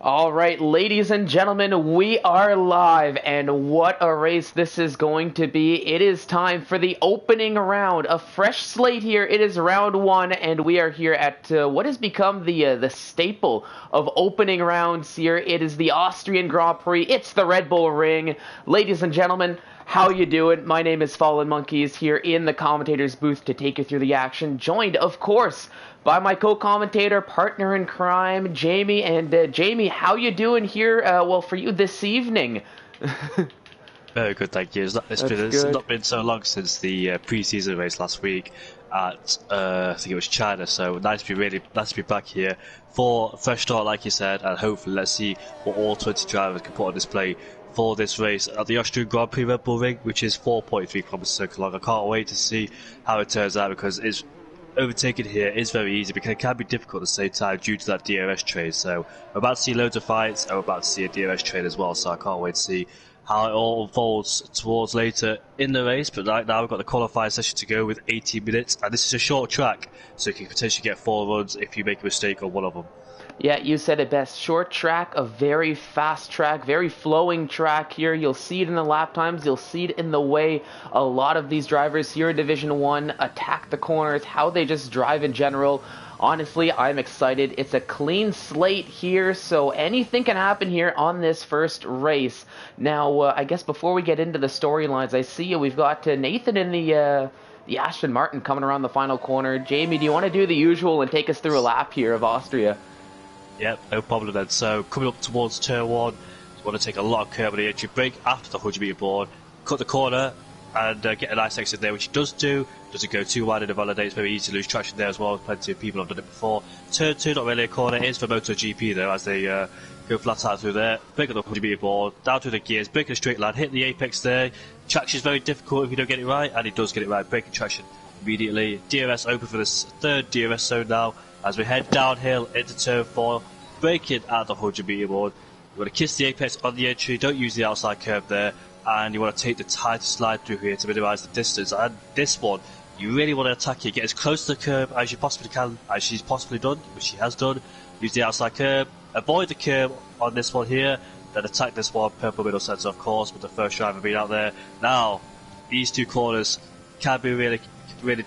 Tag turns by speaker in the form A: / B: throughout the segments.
A: All right, ladies and gentlemen, we are live, and what a race this is going to be. It is time for the opening round, a fresh slate here. It is round one, and we are here at what has become the staple of opening rounds here. It is the Austrian Grand Prix. It's the Red Bull Ring. Ladies and gentlemen, how you doing? My name is Fallen Monkeys here in the commentator's booth to take you through the action, joined, of course, by my co-commentator, partner in crime, Jamie. And Jamie, how you doing here? Well, for you this evening.
B: Very good, thank you. It's not been so long since the pre-season race last week at I think it was China. So nice to be back here for a fresh start, like you said, and hopefully let's see what all 20 drivers can put on display for this race at the Austrian Grand Prix Red Bull Ring, which is 4.3 kilometers circle long. I can't wait to see how it turns out because it's overtaking here is very easy, but it can be difficult at the same time due to that DRS trade. So we're about to see loads of fights, and we're about to see a DRS trade as well. So I can't wait to see how it all unfolds towards later in the race. But right now we've got the qualifying session to go with 18 minutes, and this is a short track, so you can potentially get 4 runs if you make a mistake on one of them.
A: Yeah, you said it best. Short track, a very fast track, very flowing track here. You'll see it in the lap times. You'll see it in the way a lot of these drivers here in Division 1 attack the corners, how they just drive in general. Honestly, I'm excited. It's a clean slate here, so anything can happen here on this first race. Now, I guess before we get into the storylines, I see we've got Nathan in the Aston Martin coming around the final corner. Jamie, do you want to do the usual and take us through a lap here of Austria?
B: Yep, no problem then. So coming up towards turn 1, you want to take a lot of curb on the entry brake after the 100-metre board, cut the corner and get a nice exit there, which it does do. Doesn't go too wide in the validate. It's very easy to lose traction there as well. Plenty of people have done it before. Turn 2, not really a corner. It is for MotoGP though, as they go flat out through there. Break up the 100-metre board, down through the gears, break in a straight line, hit the apex there. Traction is very difficult if you don't get it right, and he does get it right. Breaking traction immediately. DRS open for this third DRS zone now as we head downhill into turn 4. Braking at the 100-metre board. You want to kiss the apex on the entry, don't use the outside curve there, and you want to take the tightest slide through here to minimise the distance. And this one, you really want to attack it, get as close to the curb as you possibly can, as she's possibly done, which she has done. Use the outside curve, avoid the curb on this one here, then attack this one, purple middle centre of course, with the first driver being out there. Now, these two corners can be really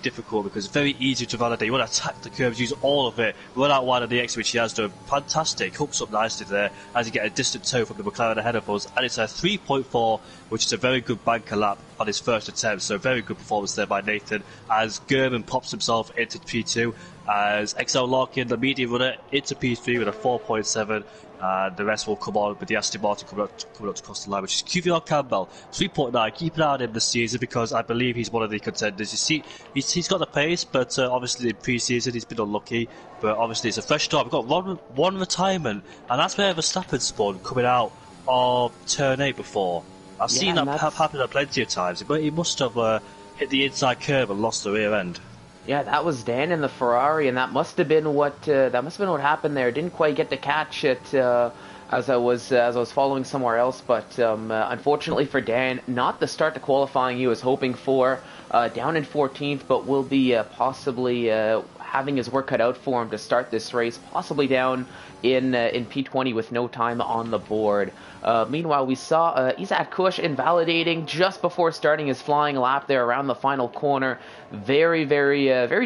B: difficult because it's very easy to validate. You want to attack the curves, use all of it, run out wide on the exit, which he has done. Fantastic, hooks up nicely there as you get a distant toe from the McLaren ahead of us, and it's a 3.4, which is a very good banker lap on his first attempt, so very good performance there by Nathan as German pops himself into P2 as XL Larkin, the medium runner, into P3 with a 4.7. The rest will come on with the Aston Martin coming up to cross the line, which is QVR Campbell, 3.9. Keep an eye on him this season because I believe he's one of the contenders. You see, he's got the pace, but obviously in pre-season he's been unlucky. But obviously it's a fresh start. We've got one retirement, and that's where Verstappen spun coming out of turn 8 before. I've seen that happen plenty of times, but he must have hit the inside curve and lost the rear end.
A: Yeah, that was Dan in the Ferrari, and that must have been what happened there. Didn't quite get to catch it as I was following somewhere else, but unfortunately for Dan, not the start to qualifying he was hoping for. Down in 14th, but will be possibly having his work cut out for him to start this race, possibly down in P20 with no time on the board. Meanwhile, we saw Isaac Kush invalidating just before starting his flying lap there around the final corner. Very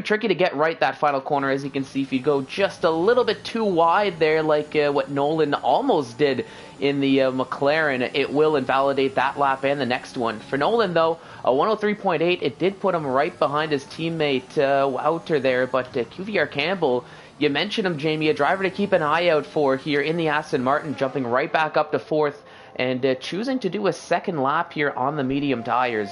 A: tricky to get right that final corner. As you can see, if you go just a little bit too wide there, like what Nolan almost did in the McLaren, it will invalidate that lap and the next one. For Nolan, though, a 103.8, it did put him right behind his teammate Wouter there, but QVR Campbell, you mentioned him, Jamie, a driver to keep an eye out for here in the Aston Martin, jumping right back up to 4th and choosing to do a second lap here on the medium tires.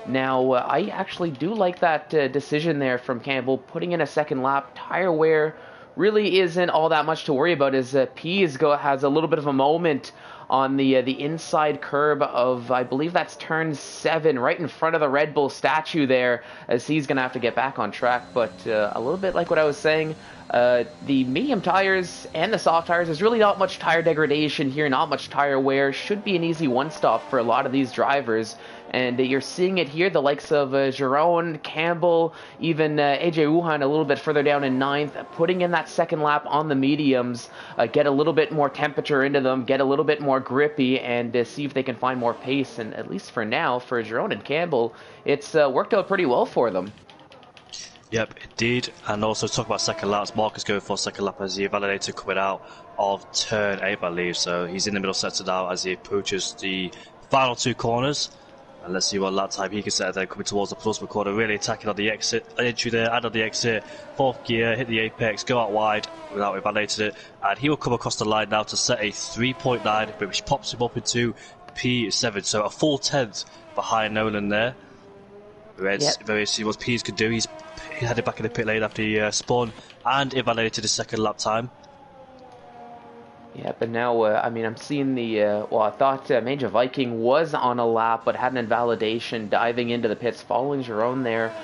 A: Now, I actually do like that decision there from Campbell, putting in a second lap. Tire wear really isn't all that much to worry about, as P has a little bit of a moment on the inside curb of, I believe that's turn 7, right in front of the Red Bull statue there, as he's going to have to get back on track. But a little bit like what I was saying, The medium tires and the soft tires, there's really not much tire degradation here, not much tire wear. Should be an easy one-stop for a lot of these drivers. And you're seeing it here, the likes of Giron, Campbell, even AJ Wuhan a little bit further down in 9th, putting in that second lap on the mediums, get a little bit more temperature into them, get a little bit more grippy, and see if they can find more pace. And at least for now, for Giron and Campbell, it's worked out pretty well for them.
B: Yep, indeed. And also talk about second laps. Marcus going for second lap as he validated coming out of turn 8, I believe. So he's in the middle sector now as he approaches the final 2 corners. And let's see what lap time he can set then coming towards the penultimate corner, really attacking on the exit, entry there, and on the exit, 4th gear, hit the apex, go out wide without invalidating it, and he will come across the line now to set a 3.9, which pops him up into P7, so a full 10th behind Nolan there. Very see what P's could do. He headed back in the pit lane after he spun and invalidated his second lap time.
A: Yeah, but now, I mean, I'm seeing the, well, I thought Major Viking was on a lap, but had an invalidation diving into the pits, following Jerome there.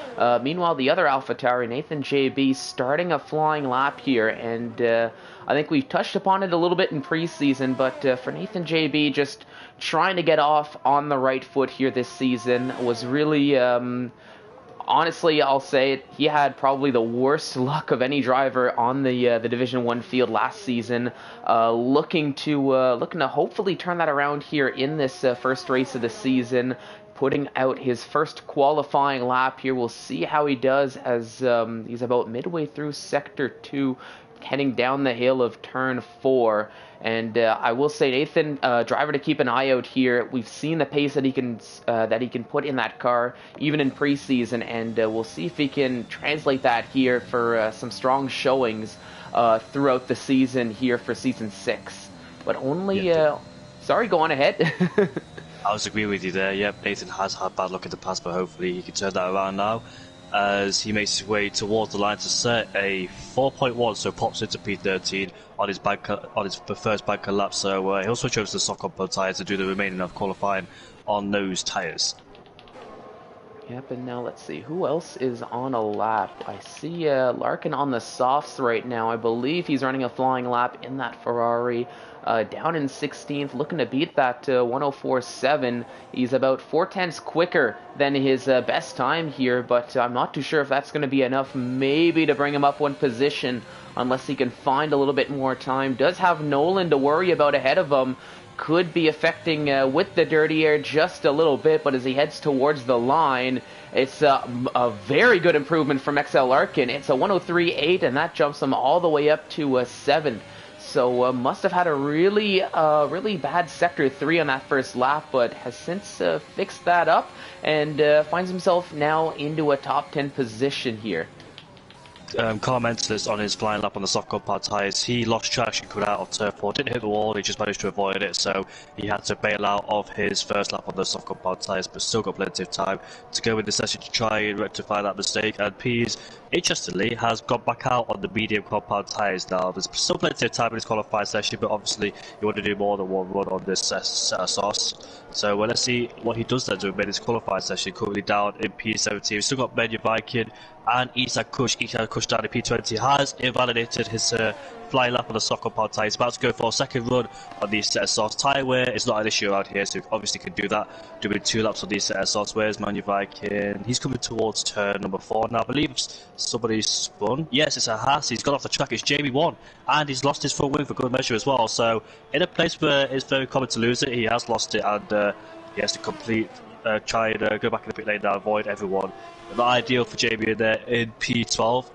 A: Meanwhile, the other AlphaTauri, Nathan JB, starting a flying lap here, and I think we've touched upon it a little bit in preseason, but for Nathan JB, just trying to get off on the right foot here this season was really... honestly, I'll say it, he had probably the worst luck of any driver on the Division 1 field last season. Looking to hopefully turn that around here in this first race of the season, putting out his first qualifying lap here. We'll see how he does as he's about midway through Sector 2, heading down the hill of Turn 4. And I will say, Nathan, driver to keep an eye out here. We've seen the pace that he can put in that car, even in preseason, and we'll see if he can translate that here for some strong showings throughout the season here for Season 6. But only... sorry, go on ahead.
B: I was agreeing with you there. Yep, Nathan has had bad luck in the past, but hopefully he can turn that around now as he makes his way towards the line to set a 4.1, so pops into P13 on his first banker lap. So he'll switch over to the soft compound tyres to do the remaining of qualifying on those tyres.
A: Yep, and now let's see, who else is on a lap? I see Larkin on the softs right now. I believe he's running a flying lap in that Ferrari. Down in 16th, looking to beat that 104.7. He's about 4/10ths quicker than his best time here, but I'm not too sure if that's going to be enough maybe to bring him up one position unless he can find a little bit more time. Does have Nolan to worry about ahead of him. Could be affecting with the dirty air just a little bit, but as he heads towards the line, it's a very good improvement from XL Larkin. It's a 103.8, and that jumps him all the way up to 7th. So must have had a really bad Sector 3 on that first lap, but has since fixed that up and finds himself now into a top 10 position here.
B: Carl mentioned this on his flying lap on the soft compound tyres. He lost traction coming out of turn 4, didn't hit the wall, he just managed to avoid it, so he had to bail out of his first lap on the soft compound tyres, but still got plenty of time to go in the session to try and rectify that mistake. And Pease, interestingly, has gone back out on the medium compound tyres now. There's still plenty of time in his qualifying session, but obviously you want to do more than one run on this set of sauce. So let's see what he does then to win his qualifying session, currently down in P17. We've still got Menu Viking and Isak Kush down in P20 has invalidated his flying lap on the soft compound tyre. He's about to go for a second run on these set of softs. Tyre wear is not an issue out here, so obviously can do that, doing 2 laps on these set of softs. Where's Manu Viking? He's coming towards turn number 4 now. I believe somebody's spun. Yes, it's a Haas. He's got off the track. It's Jamie 1, and he's lost his front wing for good measure as well. So in a place where it's very common to lose it, he has lost it, and he has to try and go back in the pit lane now, avoid everyone. Not ideal for Jamie in there in P12.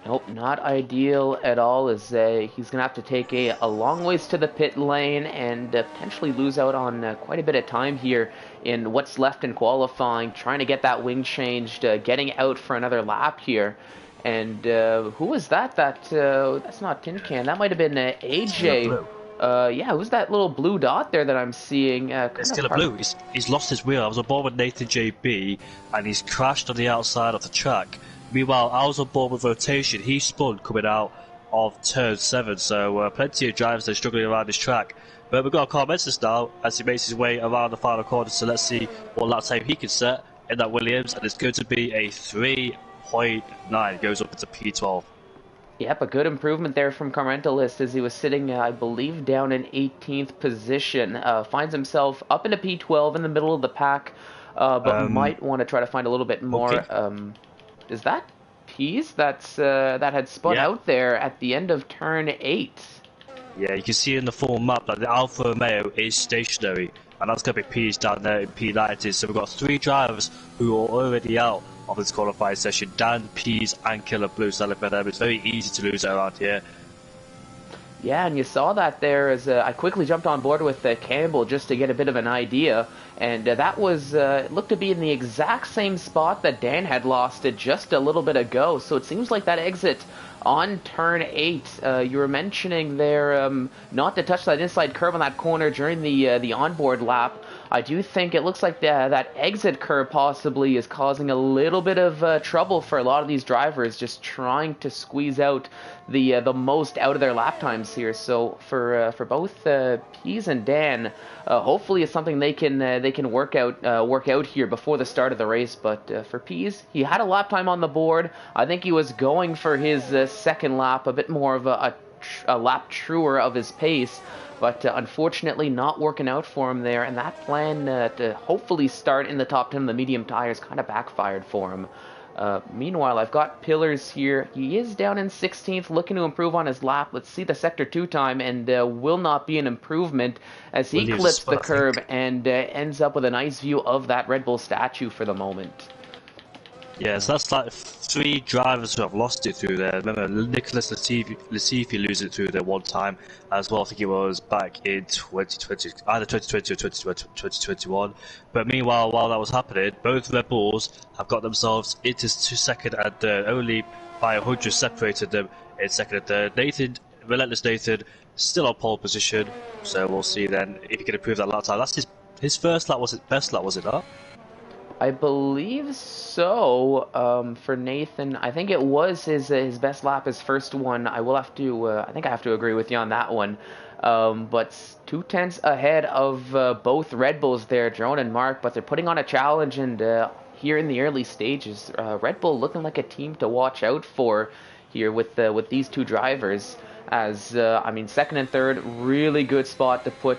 A: Nope, not ideal at all, as he's going to have to take a long ways to the pit lane and potentially lose out on quite a bit of time here in what's left in qualifying, trying to get that wing changed, getting out for another lap here. And who was that? That's not Tin Can. That might have been AJ. Yeah, who's that little blue dot there that I'm seeing?
B: It's Killer Blue. He's lost his wheel. I was on board with Nathan JB, and he's crashed on the outside of the track. Meanwhile, I was on board with Rotation. He spun coming out of turn 7, so plenty of drivers are struggling around this track. But we've got Carl Mensis now as he makes his way around the final corner, so let's see what lap time he can set in that Williams, and it's going to be a 3.9. Goes up into P12.
A: Yep, a good improvement there from Carmentalist as he was sitting, I believe, down in 18th position. Finds himself up into P12 in the middle of the pack, but might want to try to find a little bit more.
B: Okay.
A: Is that Pease that had spun
B: Yeah.
A: out there at the end of turn 8?
B: Yeah, you can see in the full map that the Alfa Romeo is stationary, and that's going to be P's down there in P90. So we've got 3 drivers who are already out of this qualifying session: Dan, P's, and Killer Blue. So for them, it's very easy to lose it around here.
A: Yeah, and you saw that there as I quickly jumped on board with Campbell just to get a bit of an idea, and that was looked to be in the exact same spot that Dan had lost it just a little bit ago. So it seems like that exit on turn 8. You were mentioning there not to touch that inside curve on that corner during the onboard lap. I do think it looks like that exit curve possibly is causing a little bit of trouble for a lot of these drivers, just trying to squeeze out the most out of their lap times here. So for both Pease and Dan, hopefully it's something they can work out here before the start of the race. But for Pease, he had a lap time on the board. I think he was going for his second lap, a bit more of a lap truer of his pace. But unfortunately not working out for him there, and that plan to hopefully start in the top 10 of the medium tires kind of backfired for him. Meanwhile, I've got Pillars here. He is down in 16th, looking to improve on his lap. Let's see the Sector 2 time, and will not be an improvement as he clips the curb and ends up with a nice view of that Red Bull statue for the moment.
B: Yeah, so that's like 3 drivers who have lost it through there. Remember, Nicholas Latifi loses it through there one time as well. I think it was back in 2020, either 2020 or 2021. But meanwhile, while that was happening, both Red Bulls have got themselves into second and third. Only by 100 separated them in second and third. Relentless Nathan, still on pole position. So we'll see then if he can improve that lap time. That's his first lap, was it best lap, was it not?
A: I believe so. For Nathan, I think it was his best lap, his first one. I will have to. I think I have to agree with you on that one. But 2/10 ahead of both Red Bulls there, Drone and Mark. But they're putting on a challenge, and here in the early stages, Red Bull looking like a team to watch out for here with these 2 drivers. As I mean, second and third, really good spot to put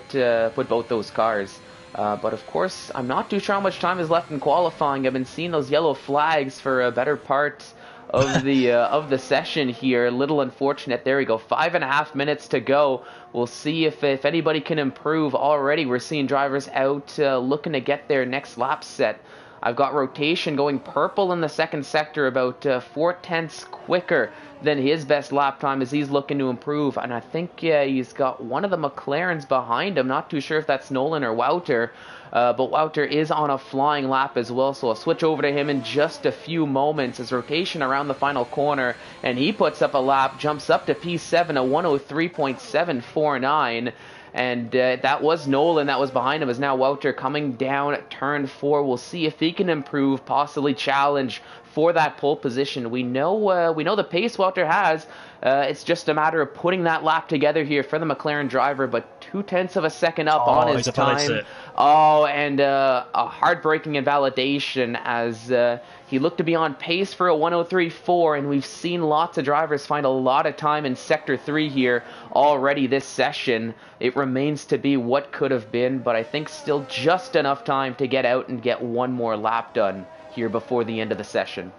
A: both those cars. But of course, I'm not too sure how much time is left in qualifying. I've been seeing those yellow flags for a better part of the session here. A little unfortunate. There we go. 5.5 minutes to go. We'll see if anybody can improve. Already, we're seeing drivers out looking to get their next lap set. I've got rotation going purple in the second sector, about 4/10 quicker than his best lap time as he's looking to improve. And I think he's got one of the McLarens behind him. Not too sure if that's Nolan or Wouter. But Wouter is on a flying lap as well, so I'll switch over to him in just a few moments as rotation around the final corner. And he puts up a lap, jumps up to P7, a 103.749. And that was Nolan that was behind him, is now Wouter coming down turn 4. We'll see if he can improve, possibly challenge for that pole position. We know the pace Wouter has. It's just a matter of putting that lap together here for the McLaren driver, but 0.2 of a second up on his time. Oh, and a heartbreaking invalidation as he looked to be on pace for a 103.4, and we've seen lots of drivers find a lot of time in Sector 3 here already this session. It remains to be what could have been, but I think still just enough time to get out and get one more lap done here before the end of the session.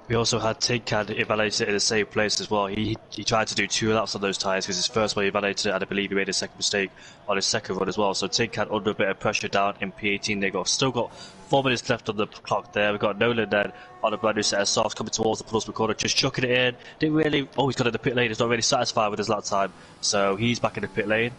B: We also had Tinkan invalidated in the same place as well. He tried to do 2 laps on those tyres because his first one he invalidated it, and I believe he made a second mistake on his second run as well. So Tinkan under a bit of pressure down in P18. They've still got 4 minutes left on the clock there. We've got Nolan then on a brand new set of softs coming towards the penultimate corner, just chucking it in. Didn't really, he's got in the pit lane. He's not really satisfied with his lap time. So he's back in the pit lane.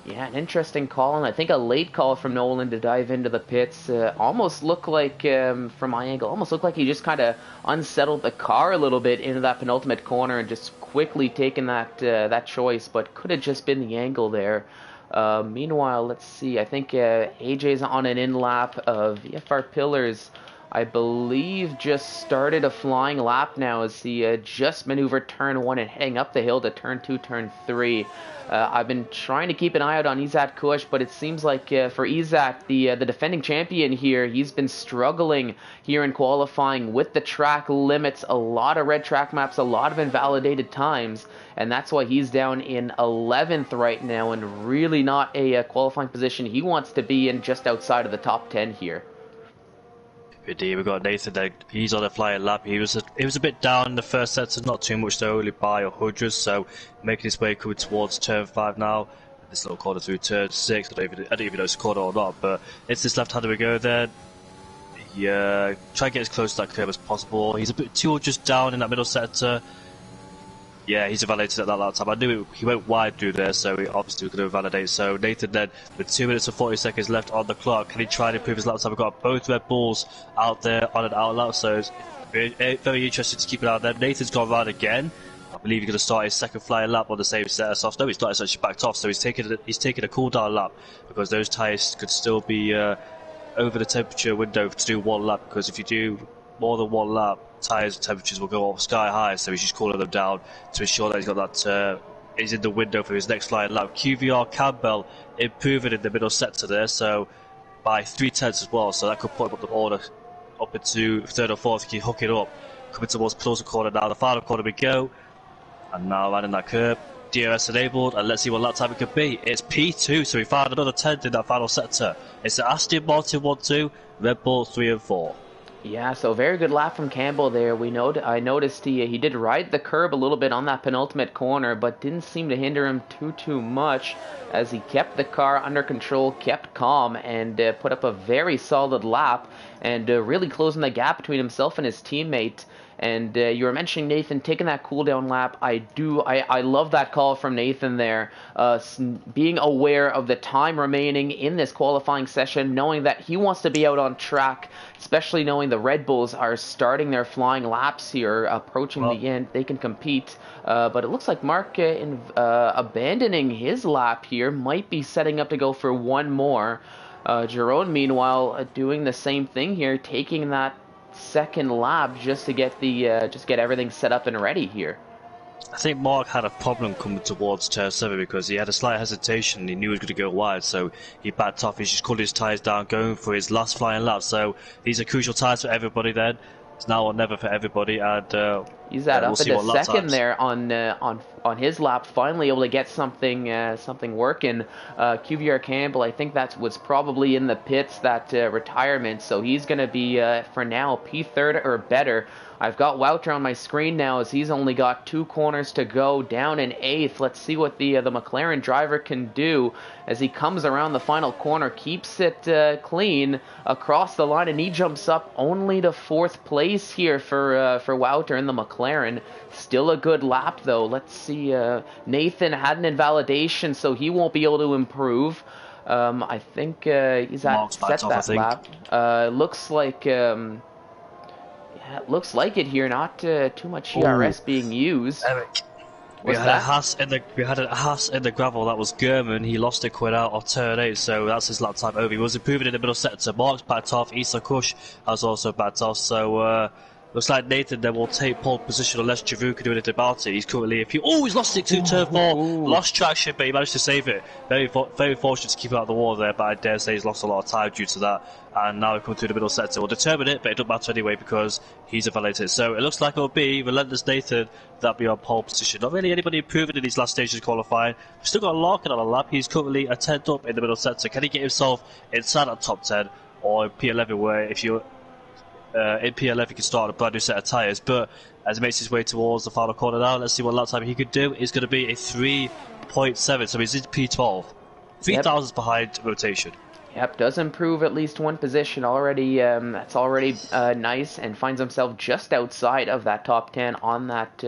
A: Yeah, an interesting call, and I think a late call from Nolan to dive into the pits. Almost looked like, from my angle, almost looked like he just kind of unsettled the car a little bit into that penultimate corner and just quickly taken that choice, but could have just been the angle there. Meanwhile, let's see, I think AJ's on an in lap of VFR Pillars. I believe just started a flying lap now as he just maneuvered turn 1 and heading up the hill to turn 2, turn 3. I've been trying to keep an eye out on Izat Kush, but it seems like for Izat, the defending champion here, he's been struggling here in qualifying with the track limits, a lot of red track maps, a lot of invalidated times, and that's why he's down in 11th right now and really not a qualifying position he wants to be in, just outside of the top 10 here.
B: Indeed, we've got Nathan there. He's on a flying lap. He was a bit down in the first sector, not too much though, only by 100, so making his way coming towards turn 5 now. This little corner through turn 6, I don't even know if it's a corner or not, but it's this left-hander we go there. Yeah, try and get as close to that curve as possible. He's a bit too just down in that middle sector. Yeah, he's invalidated at that lap time. I knew he went wide through there, so he obviously was going to invalidate. So Nathan then, with 2 minutes and 40 seconds left on the clock, can he try and improve his lap time? We've got both Red Bulls out there on an out lap, so it's very interesting to keep it out there. Nathan's gone round again. I believe he's going to start his second flying lap on the same set as off. No, he's not, he's actually backed off, so he's taking a cool down lap because those tyres could still be over the temperature window to do 1 lap, because if you do more than 1 lap, tyres and temperatures will go up sky high, so he's just cooling them down to ensure that he's got that he's in the window for his next flying lap. QVR Campbell improving in the middle sector there, so by 3/10 as well, so that could put him up the order up into 3rd or 4th. He can hook it up, coming towards the closer corner now. The final corner we go, and now landing that curb. DRS enabled, and let's see what lap time it could be. It's P2, so we found another 10th in that final sector. It's the Aston Martin 1-2, Red Bull 3 and 4.
A: Yeah, so very good lap from Campbell there. I noticed he did ride the curb a little bit on that penultimate corner, but didn't seem to hinder him too much as he kept the car under control, kept calm, and put up a very solid lap and really closing the gap between himself and his teammate. And you were mentioning Nathan taking that cooldown lap. I love that call from Nathan there, being aware of the time remaining in this qualifying session, knowing that he wants to be out on track, especially knowing the Red Bulls are starting their flying laps here, approaching the end. They can compete, but it looks like Mark abandoning his lap here, might be setting up to go for one more. Jerome, meanwhile, doing the same thing here, taking that second lap just to get get everything set up and ready here.
B: I think Mark had a problem coming towards turn 7 because he had a slight hesitation. He knew he was going to go wide, so he backed off. He's just cooled his tyres down, going for his last flying lap. So these are crucial tyres for everybody then. It's now or never for everybody, and
A: he's up in the second there on his lap, finally able to get something working. QVR Campbell, I think that was probably in the pits, that retirement, so he's going to be for now P3rd or better. I've got Wouter on my screen now as he's only got 2 corners to go, down in 8th. Let's see what the McLaren driver can do as he comes around the final corner, keeps it clean across the line, and he jumps up only to 4th place here for Wouter in the McLaren. Still a good lap though. Let's see, Nathan had an invalidation, so he won't be able to improve. I think he's at set that lap. Looks like it looks like it here. Not too much ERS being used.
B: Eric, we had a Haas in the gravel. That was German. He lost it quite out of turn 8, so that's his lap time over. He was improving in the middle sector. Mark's backed off. Issa Kush has also backed off. So looks like Nathan then will take pole position unless Javu can do anything about it. He's currently he's lost it to turn 4. Lost traction, but he managed to save it. Very fortunate to keep it out of the wall there, but I dare say he's lost a lot of time due to that. And now we come through the middle sector. We'll determine it, but it doesn't matter anyway because he's invalidated. So it looks like it'll be Relentless Nathan that'll be on pole position. Not really anybody improving in these last stages of qualifying. We've still got Larkin on the lap. He's currently a 10th up in the middle sector. Can he get himself inside that top 10 or in P11, where if you're in P11 he can start a brand new set of tyres? But as he makes his way towards the final corner now, let's see what lap time he could do. It's going to be a 3.7, so he's in P12. 3 thousandths behind rotation.
A: Yep, does improve at least 1 position already. That's already nice, and finds himself just outside of that top 10 on that,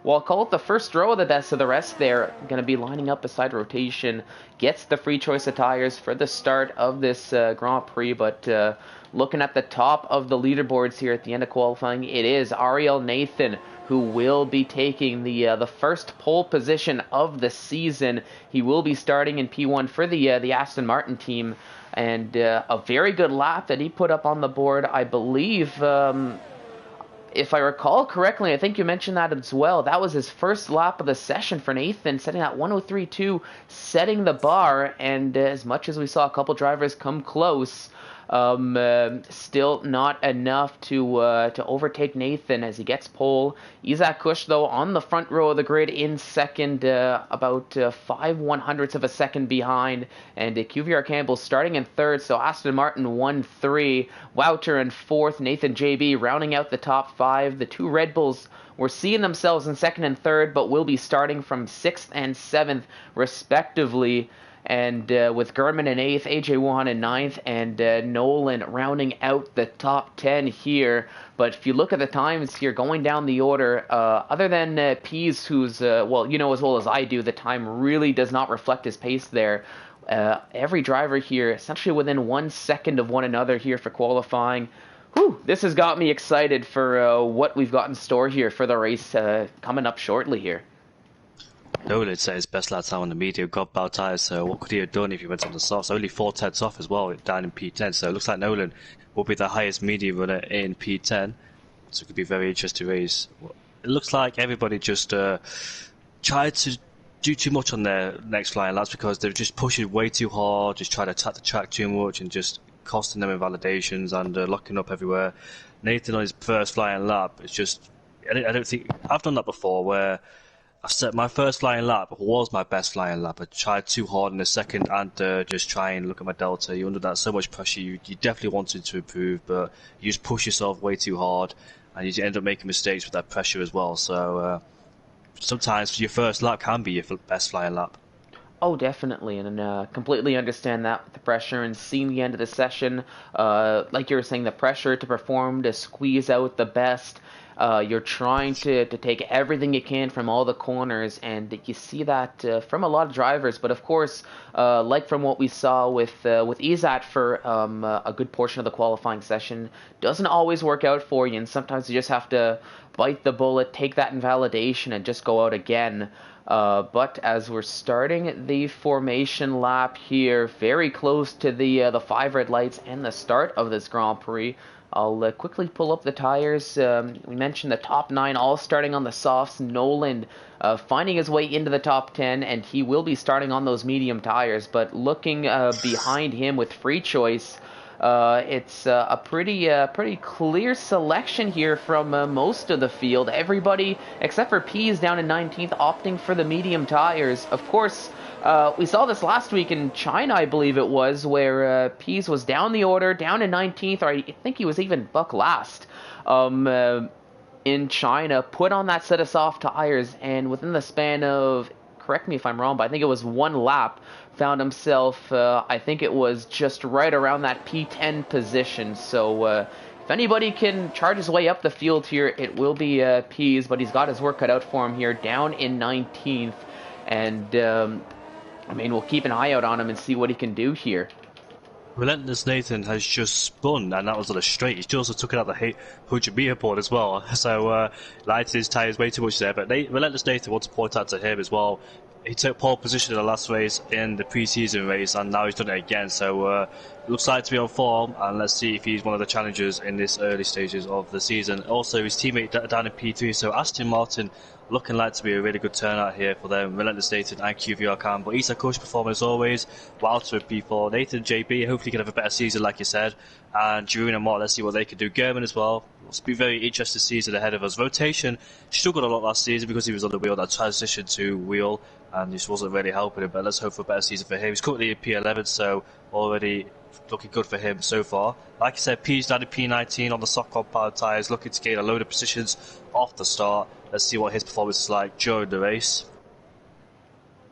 A: well, I'll call it the first row of the best of the rest there. Going to be lining up beside rotation. Gets the free choice of tires for the start of this Grand Prix, but looking at the top of the leaderboards here at the end of qualifying, it is Ariel Nathan who will be taking the first pole position of the season. He will be starting in P1 for the Aston Martin team. and a very good lap that he put up on the board. I believe, if I recall correctly, I think you mentioned that as well. That was his first lap of the session for Nathan, setting that 103.2, setting the bar. And as much as we saw a couple drivers come close, still not enough to overtake Nathan as he gets pole. Isaac Kush, though, on the front row of the grid in second, about 5/100ths of a second behind, and QVR Campbell starting in third. So Aston Martin 1-3, Wouter in fourth, Nathan JB rounding out the top five. The two Red Bulls were seeing themselves in second and third, but will be starting from sixth and seventh respectively. And with Gurman in 8th, AJ Wuhan in ninth, and Nolan rounding out the top 10 here. But if you look at the times here, going down the order, other than Pease, who's, well, you know as well as I do, the time really does not reflect his pace there. Every driver here essentially within 1 second of one another here for qualifying. Whew, this has got me excited for what we've got in store here for the race coming up shortly here.
B: Nolan set his best lap time on the medium, got bow tyres, so what could he have done if he went on the softs? Only 4/10ths off as well, down in P10, so it looks like Nolan will be the highest medium runner in P10, so it could be a very interesting race. It looks like everybody just tried to do too much on their next flying laps because they're just pushing way too hard, just trying to attack the track too much and just costing them invalidations and locking up everywhere. Nathan on his first flying lap, it's just, I don't think, I've done that before where I said my first flying lap was my best flying lap. I tried too hard in the second and just try and look at my delta. You're under that so much pressure. You definitely wanted to improve, but you just push yourself way too hard and you end up making mistakes with that pressure as well. So sometimes your first lap can be your best flying lap.
A: Oh, definitely, and completely understand that with the pressure and seeing the end of the session. Like you were saying, the pressure to perform, to squeeze out the best. You're trying to take everything you can from all the corners, and you see that from a lot of drivers. But of course, like from what we saw with Izat for a good portion of the qualifying session, doesn't always work out for you, and sometimes you just have to bite the bullet, take that invalidation, and just go out again. But as we're starting the formation lap here, very close to the 5 red lights and the start of this Grand Prix, I'll quickly pull up the tires. We mentioned the top 9 all starting on the softs. Nolan finding his way into the top 10, and he will be starting on those medium tires. But looking behind him with free choice, it's a pretty clear selection here from most of the field. Everybody except for Pease down in 19th opting for the medium tires. Of course, we saw this last week in China, I believe it was, where Pease was down the order, down in 19th, or I think he was even buck last. In China, put on that set of soft tires, and within the span of, correct me if I'm wrong, but I think it was 1 lap, found himself, I think it was just right around that P10 position. So if anybody can charge his way up the field here, it will be Pease, but he's got his work cut out for him here, down in 19th. And, I mean, we'll keep an eye out on him and see what he can do here.
B: Relentless Nathan has just spun, and that was on a straight. He also took it out the 100-meter board as well, so lighted his tyres way too much there. But Relentless Nathan, want to point out to him as well, he took pole position in the last race in the pre-season race, and now he's done it again. So looks like to be on form, and let's see if he's one of the challengers in this early stages of the season. Also, his teammate down in P3, so Aston Martin looking like to be a really good turnout here for them. Relentless Nathan and QVR Cam, but Isa Kush performing as always. Wilder with P4, Nathan JB hopefully can have a better season like you said, and Jerune and Mott, let's see what they can do. German as well, it's be very interesting season ahead of us. Rotation struggled a lot last season because he was on the wheel, that transition to wheel, and this wasn't really helping him, but let's hope for a better season for him. He's currently in P11, so already looking good for him so far. Like I said, P's down to P19 on the soft compound tyres, looking to gain a load of positions off the start. Let's see what his performance is like during the race.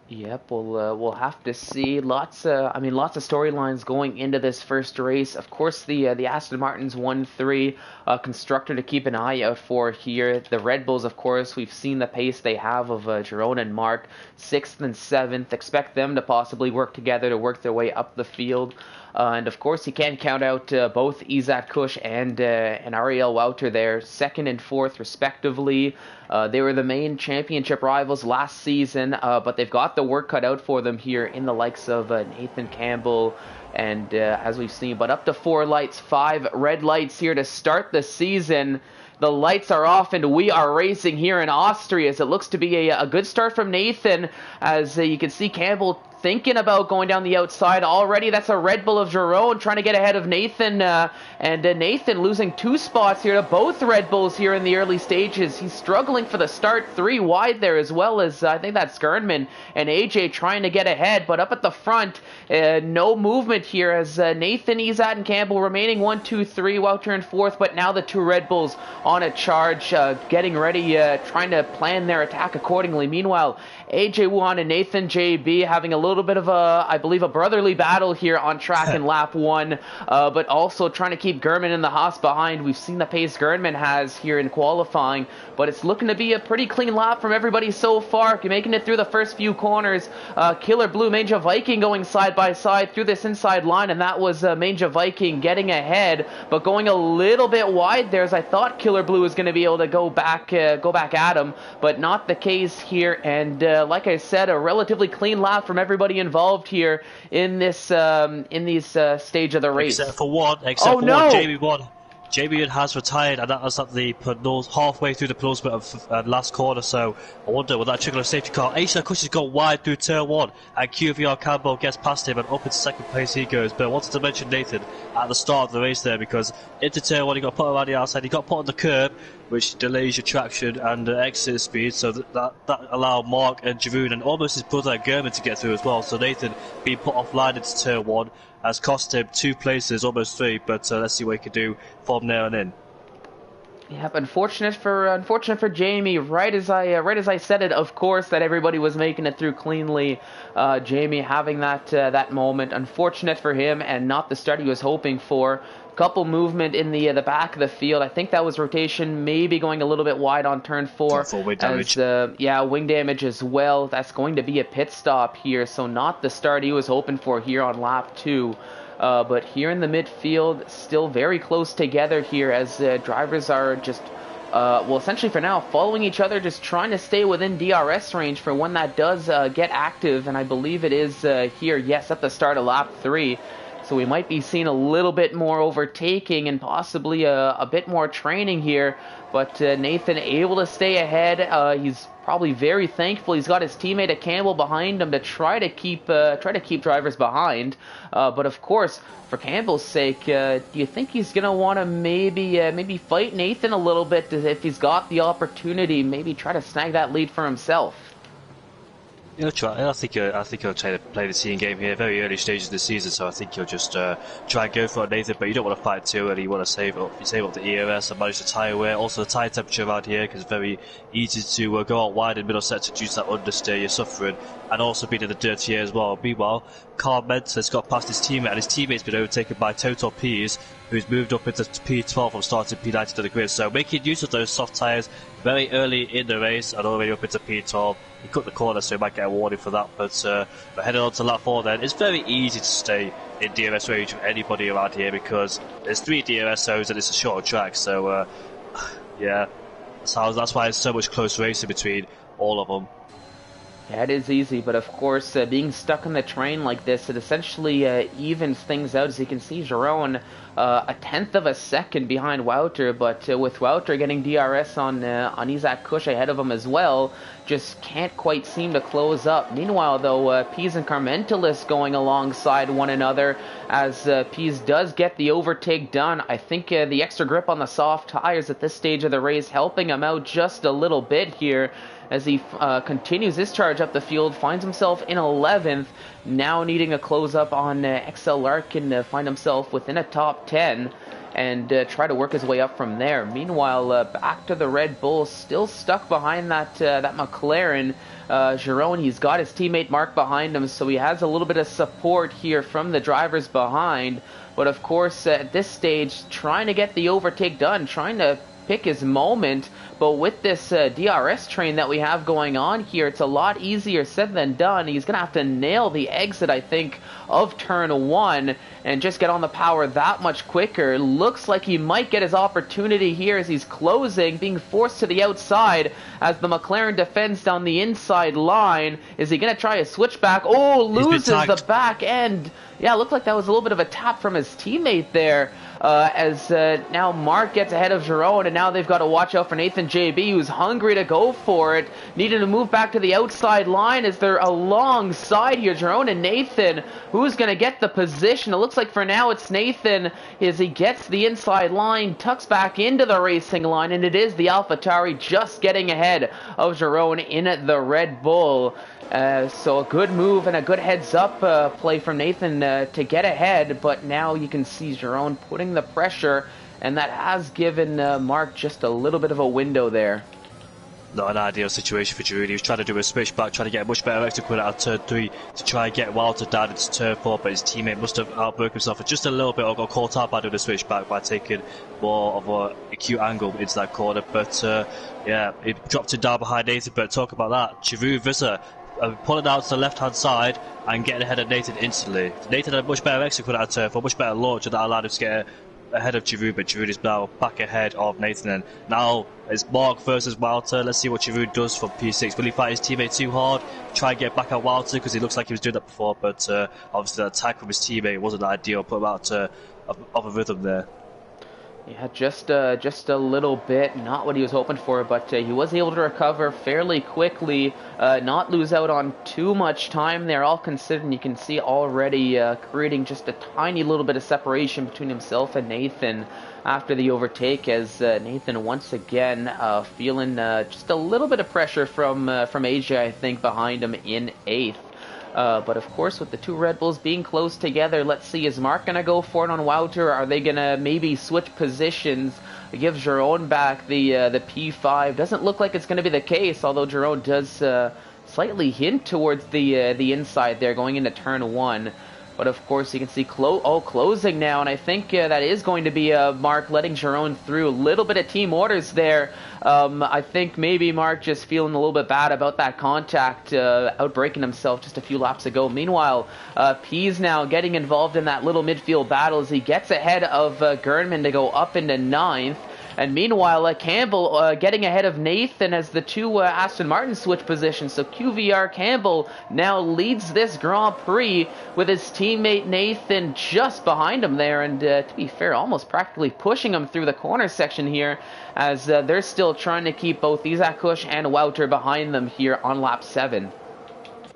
A: Yep, we'll have to see. Lots of storylines going into this first race. Of course, the Aston Martins 1-3 constructor to keep an eye out for here. The Red Bulls, of course, we've seen the pace they have of Jerome and Mark, 6th and 7th. Expect them to possibly work together to work their way up the field. And of course, you can't count out both Izat Kush and Ariel Wouter there, 2nd and 4th respectively. They were the main championship rivals last season, but they've got the work cut out for them here in the likes of Nathan Campbell, and as we've seen, but up to 4 lights, 5 red lights here to start the season. The lights are off and we are racing here in Austria, as it looks to be a good start from Nathan, as you can see Campbell thinking about going down the outside already. That's a Red Bull of Jerome trying to get ahead of Nathan, and Nathan losing 2 spots here to both Red Bulls here in the early stages. He's struggling for the start, 3 wide there, as well as I think that's Gernman and AJ trying to get ahead, but up at the front, no movement here as Nathan, Izat, and Campbell remaining 1, 2, 3, Wouter in 4th, but now the 2 Red Bulls on a charge, getting ready, trying to plan their attack accordingly. Meanwhile, AJ Wuhan and Nathan JB having a little bit of I believe a brotherly battle here on track in lap 1, but also trying to keep Gernman in the Haas behind. We've seen the pace Gernman has here in qualifying, but it's looking to be a pretty clean lap from everybody so far, making it through the first few corners. Killer Blue, Manja Viking going side by side through this inside line, and that was Manja Viking getting ahead, but going a little bit wide there, as I thought Killer Blue was going to be able to go back at him, but not the case here. And like I said, a relatively clean lap from everybody involved here in this stage of the race.
B: Except for one, Jamie won. JB has retired, and that was at the halfway through the penultimate of last corner, so I wonder, will that trigger a safety car? Aisha Kush has gone wide through turn 1, and QVR Campbell gets past him, and up into 2nd place he goes. But I wanted to mention Nathan at the start of the race there, because into turn 1 he got put around the outside, he got put on the curb, which delays your traction and exit speed, so that allowed Mark and Jeroen and almost his brother German to get through as well. So Nathan being put offline into turn 1 has cost him 2 places, almost 3, but let's see what he can do from there on in.
A: Yep, unfortunate for Jamie. Right as I said it, of course, that everybody was making it through cleanly. Jamie having that moment. Unfortunate for him, and not the start he was hoping for. Couple movement in the back of the field. I think that was rotation, maybe going a little bit wide on turn 4.
B: Wing damage.
A: Wing damage as well. That's going to be a pit stop here, so not the start he was hoping for here on lap 2. But here in the midfield, still very close together here, as drivers are just, essentially for now, following each other, just trying to stay within DRS range for when that does get active, and I believe it is here, yes, at the start of lap 3. So we might be seeing a little bit more overtaking and possibly a bit more training here. But Nathan able to stay ahead. He's probably very thankful he's got his teammate Campbell behind him to try to keep drivers behind. But of course, for Campbell's sake, do you think he's gonna want to maybe fight Nathan a little bit if he's got the opportunity? Maybe try to snag that lead for himself.
B: He'll try. I think he'll try to play the team game here. Very early stages of the season, so I think he'll just try and go for it, Nathan. But you don't want to fight too early. You want to save up. You save up the ERS and manage the tyre wear. Also, the tyre temperature around here, because it's very easy to go out wide in middle sector due to that understeer you're suffering, and also being in the dirty air as well. Meanwhile, Carl Mentor has got past his teammate, and his teammate's been overtaken by Total Peas, who's moved up into P12 from starting P90 to the grid. So making use of those soft tyres very early in the race and already up into P12. He cut the corner, so he might get a warning for that. But heading on to lap 4 then, it's very easy to stay in DRS range with anybody around here, because there's 3 DRS zones and it's a shorter track. So yeah, that's why it's so much close racing between all of them.
A: Yeah, it is easy, but of course, being stuck in the train like this, it essentially evens things out. As you can see, Jerome, a 1/10 of a second behind Wouter, but with Wouter getting DRS on Isaac Kush ahead of him as well, just can't quite seem to close up. Meanwhile, though, Pease and Carmentalis going alongside one another, as Pease does get the overtake done. I think the extra grip on the soft tires at this stage of the race helping him out just a little bit here, as he continues his charge up the field, finds himself in 11th, now needing to close up on XL Larkin to find himself within a top 10 and try to work his way up from there. Meanwhile, back to the Red Bull, still stuck behind that McLaren. Jerome, he's got his teammate Mark behind him, so he has a little bit of support here from the drivers behind. But of course, at this stage, trying to get the overtake done, trying to pick his moment, but with this DRS train that we have going on here, it's a lot easier said than done. He's going to have to nail the exit, I think, of turn 1 and just get on the power that much quicker. Looks like he might get his opportunity here as he's closing, being forced to the outside as the McLaren defends down the inside line. Is he going to try a switchback? Oh, loses the back end. Yeah, looked like that was a little bit of a tap from his teammate there. As now Mark gets ahead of Jerome, and now they've got to watch out for Nathan JB, who's hungry to go for it. Needing to move back to the outside line as they're alongside here. Jerome and Nathan, who's going to get the position? It looks like for now it's Nathan as he gets the inside line, tucks back into the racing line, and it is the AlphaTauri just getting ahead of Jerome in the Red Bull. So a good move and a good heads-up play from Nathan to get ahead, but now you can see Jerome putting the pressure, and that has given Mark just a little bit of a window there.
B: Not an ideal situation for Giroud. He was trying to do a switchback, trying to get a much better exit out of turn 3 to try and get Walter down into turn 4, but his teammate must have outbroke himself for just a little bit, or got caught out by doing a switchback by taking more of a acute angle into that corner. But yeah, he dropped it down behind Nathan. But talk about that, Giroud Visser pulling out to the left-hand side and getting ahead of Nathan instantly. Nathan had a much better exit out of turn 4, much better launch, and that allowed him to get ahead of Giroud, but Giroud is now back ahead of Nathan. And now it's Mark versus Walter. Let's see what Giroud does from P6. Will he fight his teammate too hard, try and get back at Walter, because he looks like he was doing that before, but obviously the attack from his teammate wasn't ideal, put him out of a rhythm there.
A: Yeah, just a little bit, not what he was hoping for, but he was able to recover fairly quickly, not lose out on too much time there, all considered. And you can see already creating just a tiny little bit of separation between himself and Nathan after the overtake, as Nathan once again feeling just a little bit of pressure from AJ, I think, behind him in 8th. But of course, with the two Red Bulls being close together, let's see, is Mark going to go for it on Wouter? Are they going to maybe switch positions, give Jerome back the P5? Doesn't look like it's going to be the case, although Jerome does slightly hint towards the inside there going into turn 1. But of course, you can see closing now, and I think that is going to be Mark letting Jerome through. A little bit of team orders there. I think maybe Mark just feeling a little bit bad about that contact, outbreaking himself just a few laps ago. Meanwhile, P's now getting involved in that little midfield battle as he gets ahead of Gernman to go up into 9th. And meanwhile, Campbell getting ahead of Nathan as the two Aston Martin switch positions. So QVR Campbell now leads this Grand Prix with his teammate Nathan just behind him there. And to be fair, almost practically pushing him through the corner section here, as they're still trying to keep both Isaac Kush and Wouter behind them here on lap 7.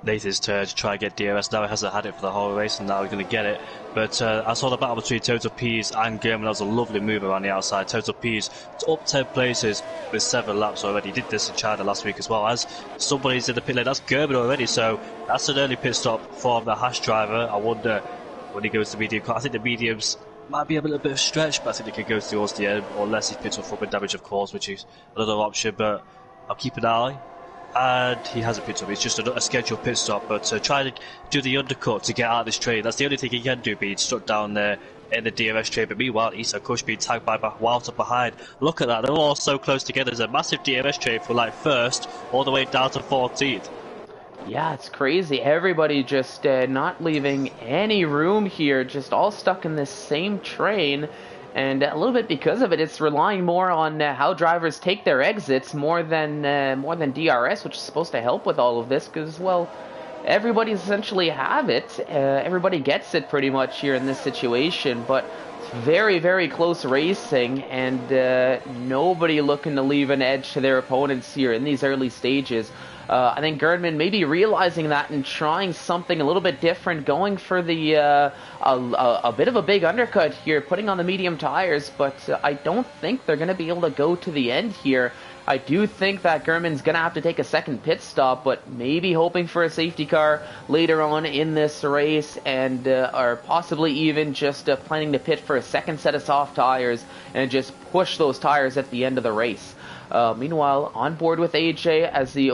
B: Nathan's turn to try and get DRS. Now he hasn't had it for the whole race, and now he's going to get it. But I saw the battle between Total Peas and German. That was a lovely move around the outside. Total Peas up 10 places with 7 laps already. He did this in China last week as well. As somebody's in the pit lane, that's German already. So that's an early pit stop for the Haas driver. I wonder when he goes to medium car. I think the mediums might be a little bit of stretch, but I think they could go towards the end, unless he pits up for damage, of course, which is another option. But I'll keep an eye. And he hasn't pit stop. It's just a scheduled pit stop, but trying to do the undercut to get out of this train. That's the only thing he can do, being stuck down there in the DRS train. But meanwhile, Issa Kush being tagged by Walter behind. Look at that, they're all so close together. There's a massive DRS train from like 1st all the way down to 14th.
A: Yeah, it's crazy. Everybody just not leaving any room here, just all stuck in this same train. And a little bit because of it, it's relying more on how drivers take their exits more than DRS, which is supposed to help with all of this. Because, well, everybody essentially have it. Everybody gets it pretty much here in this situation. But it's very, very close racing, and nobody looking to leave an edge to their opponents here in these early stages. I think Gerdman maybe realizing that and trying something a little bit different, going for the a bit of a big undercut here, putting on the medium tires, but I don't think they're going to be able to go to the end here. I do think that Gerdman's going to have to take a second pit stop, but maybe hoping for a safety car later on in this race, and or possibly even just planning to pit for a second set of soft tires and just push those tires at the end of the race. Meanwhile, on board with AJ as he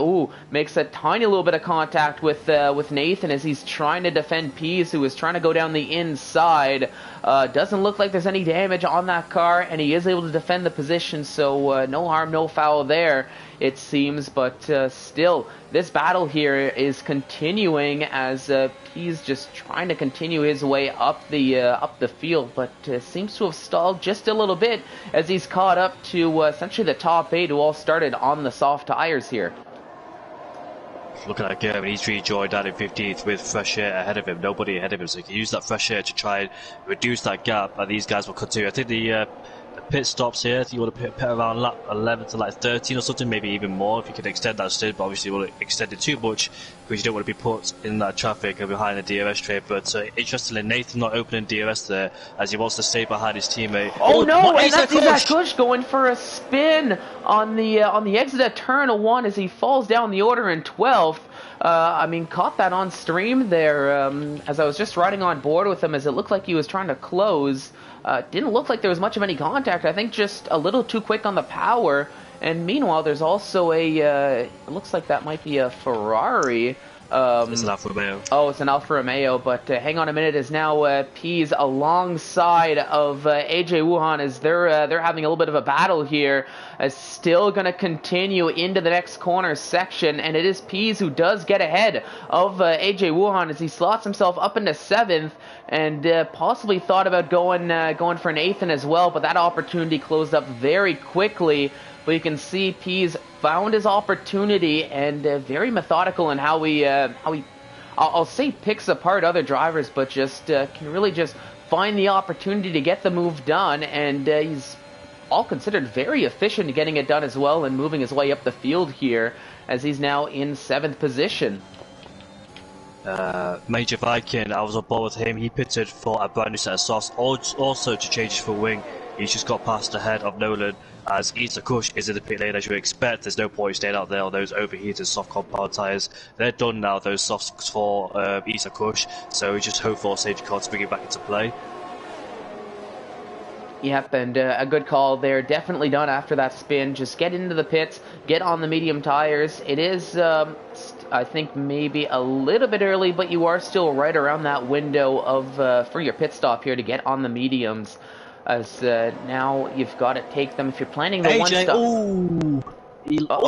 A: makes a tiny little bit of contact with Nathan as he's trying to defend Pease, who is trying to go down the inside. Doesn't look like there's any damage on that car, and he is able to defend the position, so no harm, no foul there, it seems. But still, this battle here is continuing as he's just trying to continue his way up the field, but seems to have stalled just a little bit as he's caught up to essentially the top 8 who all started on the soft tires here.
B: Looking at German, he's rejoined down in 15th with fresh air ahead of him, nobody ahead of him, so he can use that fresh air to try and reduce that gap, and these guys will continue. I think the pit stops here, you want to pit around lap 11 to like 13 or something, maybe even more if you can extend that stint, but obviously you want to extend it too much because you don't want to be put in that traffic and behind the DRS train. But interestingly, Nathan not opening DRS there as he wants to stay behind his teammate.
A: Oh no, and that's Isaac Kush going for a spin on the exit at turn 1 as he falls down the order in 12th. I mean, caught that on stream there as I was just riding on board with him as it looked like he was trying to close. Didn't look like there was much of any contact. I think just a little too quick on the power. And meanwhile, there's also it looks like that might be a Ferrari.
B: It's an Alfa Romeo.
A: Oh, it's an Alfa Romeo, but hang on a minute, is now Pease alongside of AJ Wuhan as they're having a little bit of a battle here. Still going to continue into the next corner section, and it is Pease who does get ahead of AJ Wuhan as he slots himself up into 7th, and possibly thought about going for an 8th as well, but that opportunity closed up very quickly. But you can see Pease found his opportunity and very methodical in how he I'll say picks apart other drivers, but just can really just find the opportunity to get the move done, and he's all considered very efficient in getting it done as well and moving his way up the field here as he's now in 7th position.
B: Major Viking, I was on board with him. He pitted for a brand new set of softs, also to change his full wing. He's just got past ahead of Nolan as Isa Kush is in the pit lane as you would expect. There's no point staying out there on those overheated soft compound tyres. They're done now, those softs for Isa Kush, so we just hope for a safety car to bring it back into play.
A: Yep, and a good call there. Definitely done after that spin. Just get into the pits, get on the medium tires. It is, I think, maybe a little bit early, but you are still right around that window of for your pit stop here to get on the mediums. As now you've got to take them if you're planning the
B: AJ,
A: one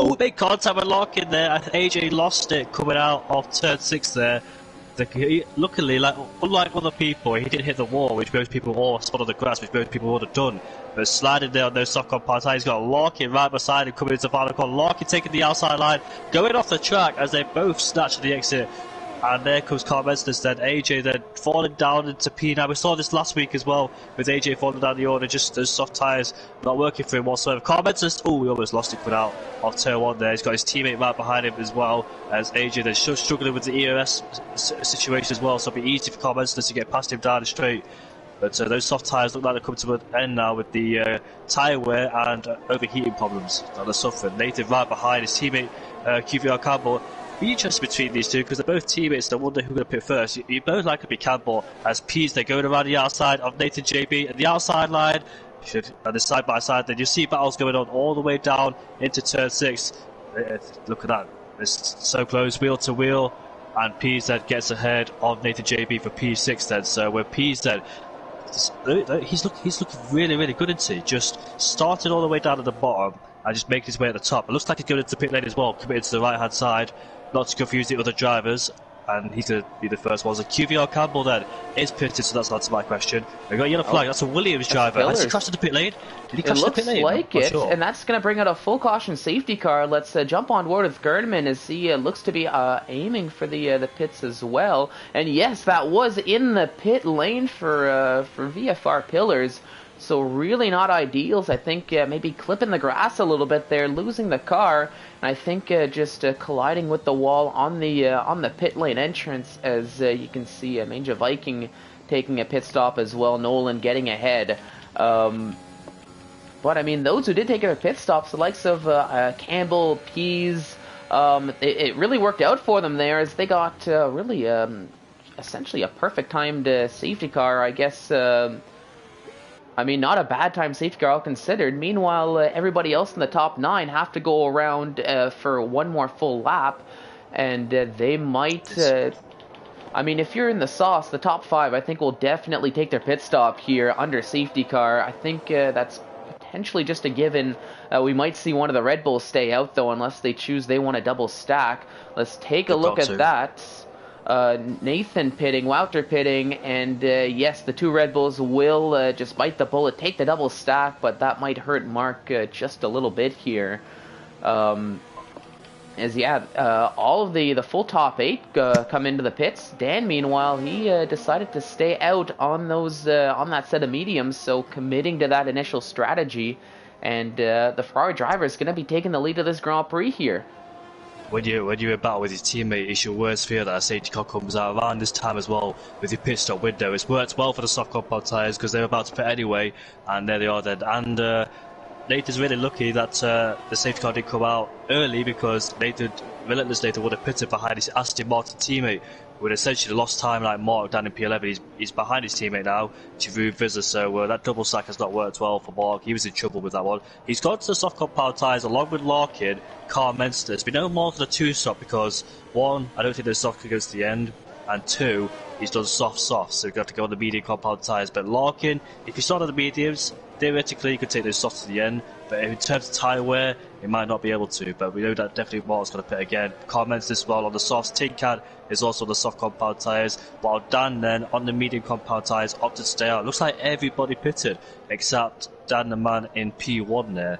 A: stop.
B: Big contact with lock in there. AJ lost it coming out of turn 6 there. Luckily, unlike other people, he didn't hit the wall, which most people, or spot on the grass, which most people would have done. But sliding there on those soft compound tires, he's got Larkin right beside him coming into the final corner. Larkin taking the outside line, going off the track as they both snatch the exit. And there comes Carl Menston then. AJ then falling down into P. Now we saw this last week as well with AJ falling down the order, just those soft tyres not working for him whatsoever. Carl Menston, we almost lost it coming out of turn 1 there. He's got his teammate right behind him as well, as AJ then struggling with the ERS situation as well, so it'll be easy for Carl Menston to get past him down the straight. But those soft tyres look like they're coming to an end now with the tyre wear and overheating problems that they're suffering. Nathan right behind his teammate QVR Campbell. Be interesting between these two because they're both teammates. I wonder who's going to pick first. You both like to be Campbell as Pease. They're going around the outside of Nathan JB and the outside line. And the side by side, then you see battles going on all the way down into turn 6. Look at that! It's so close, wheel to wheel, and Pease then gets ahead of Nathan JB for P6. Then so where Pease then. He's looking really, really good, isn't he? Just started all the way down at the bottom and just making his way at the top. It looks like he's going into the pit lane as well, committed to the right hand side, not to confuse the other drivers, and he's going to be the first one. So QVR Campbell then is pitted, so that's not to my question. We got a yellow flag. That's a Williams driver. Has he crashed the pit lane? Did he crash the pit lane?
A: It looks like it, sure. And that's going to bring out a full caution safety car. Let's jump on board with Gerdman as he looks to be aiming for the pits as well. And yes, that was in the pit lane for VFR Pillars. So really not ideals. I think maybe clipping the grass a little bit there, losing the car, and I think just colliding with the wall on the pit lane entrance. As you can see, Manja Viking taking a pit stop as well. Nolan getting ahead. But I mean, those who did take their pit stops, the likes of Campbell, Pease, it really worked out for them there as they got really essentially a perfect timed safety car, I guess. I mean, not a bad time safety car all considered. Meanwhile, everybody else in the top 9 have to go around for one more full lap, and they might. I mean, if you're in the sauce, the top 5, I think will definitely take their pit stop here under safety car. I think that's potentially just a given. We might see one of the Red Bulls stay out though, unless they choose they want a double stack. Let's take a look at that. Nathan pitting, Wouter pitting, and yes, the 2 Red Bulls will just bite the bullet, take the double stack, but that might hurt Mark just a little bit here. All of the full top 8 come into the pits. Dan, meanwhile, he decided to stay out on those on that set of mediums, so committing to that initial strategy, and the Ferrari driver is going to be taking the lead of this Grand Prix here.
B: When you're in battle with his teammate, it's your worst fear that a safety car comes out around this time as well with your pit stop window. It's worked well for the soft compound tyres because they were about to pit anyway, and there they are then. And Nathan's really lucky that the safety car didn't come out early, because Relentless Nathan would have pitted behind his Aston Martin teammate, who would essentially lost time like Mark down in P11. He's behind his teammate now, Chivu Vizza, so that double stack has not worked well for Mark. He was in trouble with that one. He's got to the soft compound tyres along with Larkin, Carl Mensters. We know more for the 2-stop because, 1, I don't think the soft goes to the end, and 2, he's done soft, so we've got to go on the medium compound tyres. But Larkin, if you start on the mediums, theoretically you could take those softs to the end, but in terms of tyre wear, he might not be able to. But we know that definitely Mark's going to pit again. Comments this well on the softs. Tinkat is also on the soft compound tyres, while Dan then on the medium compound tyres opted to stay out. Looks like everybody pitted except Dan the man in P1 there.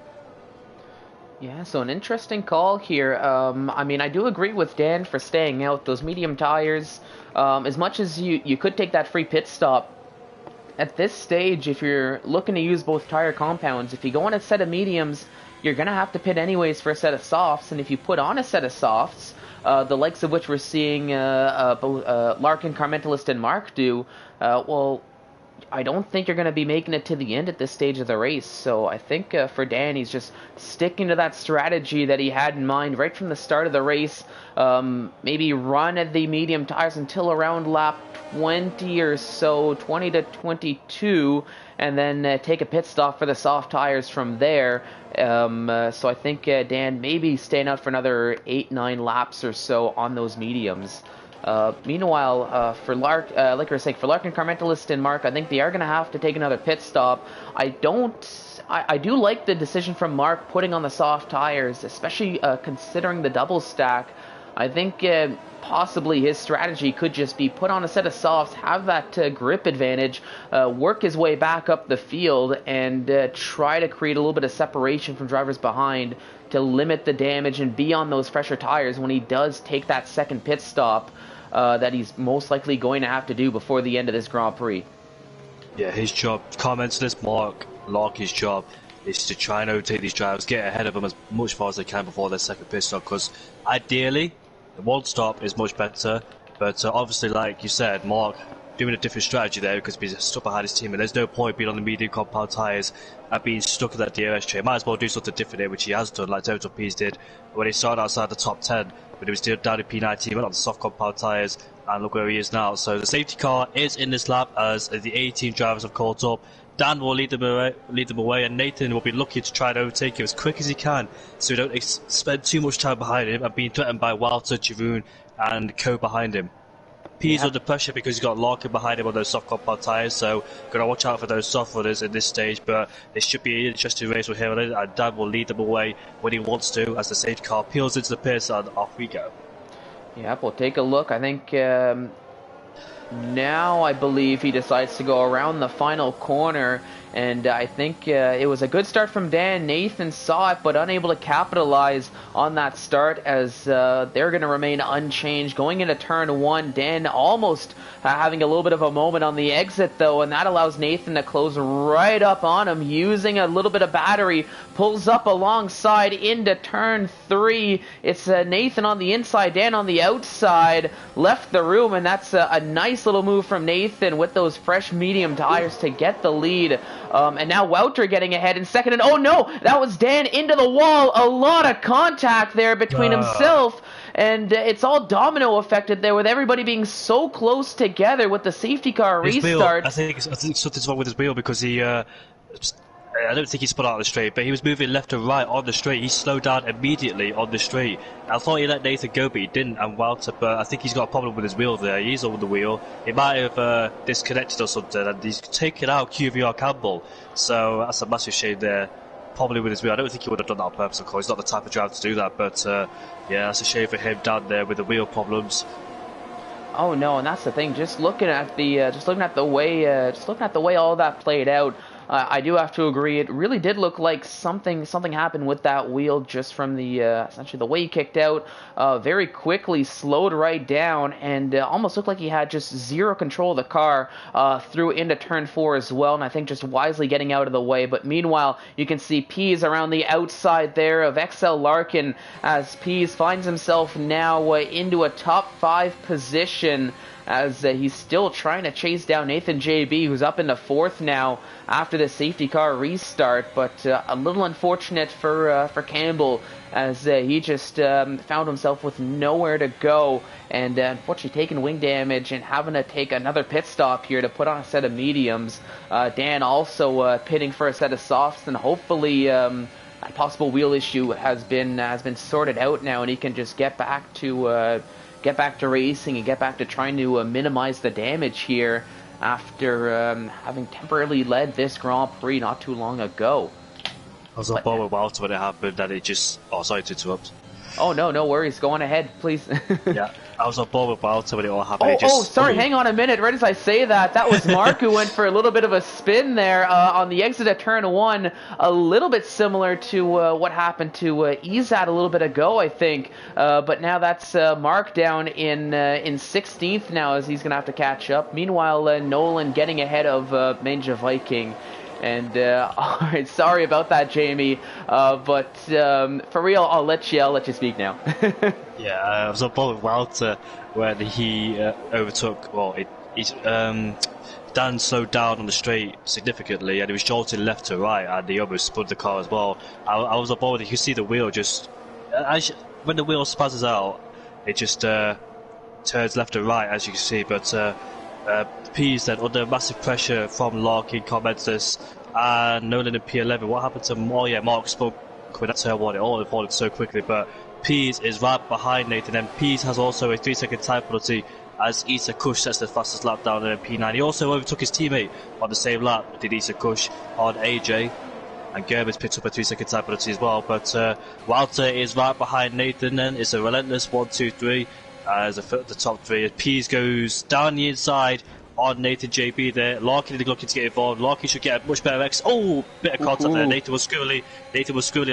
A: Yeah, so an interesting call here. I mean, I do agree with Dan for staying out. Those medium tires, as much as you could take that free pit stop, at this stage, if you're looking to use both tire compounds, if you go on a set of mediums, you're going to have to pit anyways for a set of softs, and if you put on a set of softs, the likes of which we're seeing Larkin, Carmentalist, and Mark do, well, I don't think you're going to be making it to the end at this stage of the race. So I think for Dan, he's just sticking to that strategy that he had in mind right from the start of the race. Maybe run at the medium tires until around lap 20 or so, 20 to 22, and then take a pit stop for the soft tires from there. So I think Dan maybe staying out for another 8-9 laps or so on those mediums. Meanwhile, for Larkin, Carmentalist, and Mark, I think they are going to have to take another pit stop. I do like the decision from Mark putting on the soft tires, especially considering the double stack. I think possibly his strategy could just be put on a set of softs, have that grip advantage, work his way back up the field, and try to create a little bit of separation from drivers behind to limit the damage and be on those fresher tires when he does take that second pit stop that he's most likely going to have to do before the end of this Grand Prix.
B: Yeah, his job, comments this Larkin's job is to try and overtake these drivers, get ahead of them as much as they can before their second pit stop, because ideally the one stop is much better, but obviously, like you said, Mark doing a different strategy there because he's stuck behind his team, and there's no point being on the medium compound tyres and being stuck in that DRS train. Might as well do something different here, which he has done, like Total Peace did when he started outside the top 10, but he was still down in P19, went on the soft compound tyres, and look where he is now. So the safety car is in this lap as the 18 drivers have caught up. Dan will lead them away, and Nathan will be lucky to try and overtake him as quick as he can, so we don't spend too much time behind him and being threatened by Walter, Chivoon, and Co behind him. P's under pressure because he's got Larkin behind him on those soft compound tyres, so gotta watch out for those soft runners in this stage, but it should be an interesting race with him, and Dan will lead them away when he wants to as the safety car peels into the pits, and off we go.
A: Yeah, we'll take a look. I think now I believe he decides to go around the final corner, and I think it was a good start from Dan. Nathan saw it, but unable to capitalize on that start as they're going to remain unchanged. Going into turn 1, Dan almost having a little bit of a moment on the exit, though, and that allows Nathan to close right up on him, using a little bit of battery, pulls up alongside into turn 3. It's Nathan on the inside, Dan on the outside, left the room, and that's a nice little move from Nathan with those fresh medium tires to get the lead. And now Wouter getting ahead in second, and oh no, that was Dan into the wall. A lot of contact there between himself and it's all domino affected there with everybody being so close together with the safety car
B: His
A: restart.
B: wheel, I think something's wrong with his wheel because he, I don't think he spun out on the straight, but he was moving left and right on the straight. He slowed down immediately on the straight. I thought he let Nathan go, but he didn't, and Walter, but I think he's got a problem with his wheel there. He's over the wheel. He might have disconnected or something, and he's taken out QVR Campbell. So that's a massive shame there. Probably with his wheel. I don't think he would have done that on purpose, of course. He's not the type of driver to do that, but yeah, that's a shame for him down there with the wheel problems.
A: Oh no, and that's the thing. Just looking at the way all that played out, I do have to agree. It really did look like something happened with that wheel just from the essentially the way he kicked out. Very quickly slowed right down and almost looked like he had just zero control of the car through into turn 4 as well. And I think just wisely getting out of the way. But meanwhile, you can see Pease around the outside there of XL Larkin as Pease finds himself now into a top 5 position, as he's still trying to chase down Nathan JB, who's up into 4th now after the safety car restart. But a little unfortunate for Campbell, as he just found himself with nowhere to go, and unfortunately taking wing damage and having to take another pit stop here to put on a set of mediums. Dan also pitting for a set of softs, and hopefully a possible wheel issue has been sorted out now, and he can just get back to racing and get back to trying to minimize the damage here after having temporarily led this Grand Prix not too long ago.
B: I was on board with Walter when it happened, and it just... Oh, sorry to interrupt.
A: Oh, no worries. Go on ahead, please.
B: Yeah, I was on board with Walter when it all happened.
A: Sorry, hang on a minute. Right as I say that, that was Mark who went for a little bit of a spin there on the exit at turn 1. A little bit similar to what happened to Izat a little bit ago, I think. But now that's Mark down in 16th now, as he's going to have to catch up. Meanwhile, Nolan getting ahead of Manja Viking. And all right, sorry about that, Jamie. But for real, I'll let you speak now.
B: Yeah, I was on board with Walter when he overtook. Well, Dan slowed down on the straight significantly, and he was jolting left to right, and he almost spun the car as well. I was on board with it. You could see the wheel just when the wheel spazzes out, it just turns left and right, as you can see. But P's then under massive pressure from Larkin, Commentus, and Nolan in P11. What happened to Mark spoke with that turn 1. It all unfolded so quickly, but Pease is right behind Nathan, and Pease has also a 3-second time penalty as Issa Kush sets the fastest lap down in P9. He also overtook his teammate on the same lap, did Issa Kush on AJ, and Gerber's picked up a 3-second time penalty as well. But Walter is right behind Nathan, and it's a relentless 1-2-3 as the top 3. Pease goes down the inside on Nathan JB there. Larkin is looking to get involved. Larkin should get a much better exit. Oh, bit of contact there. Nathan was squirrely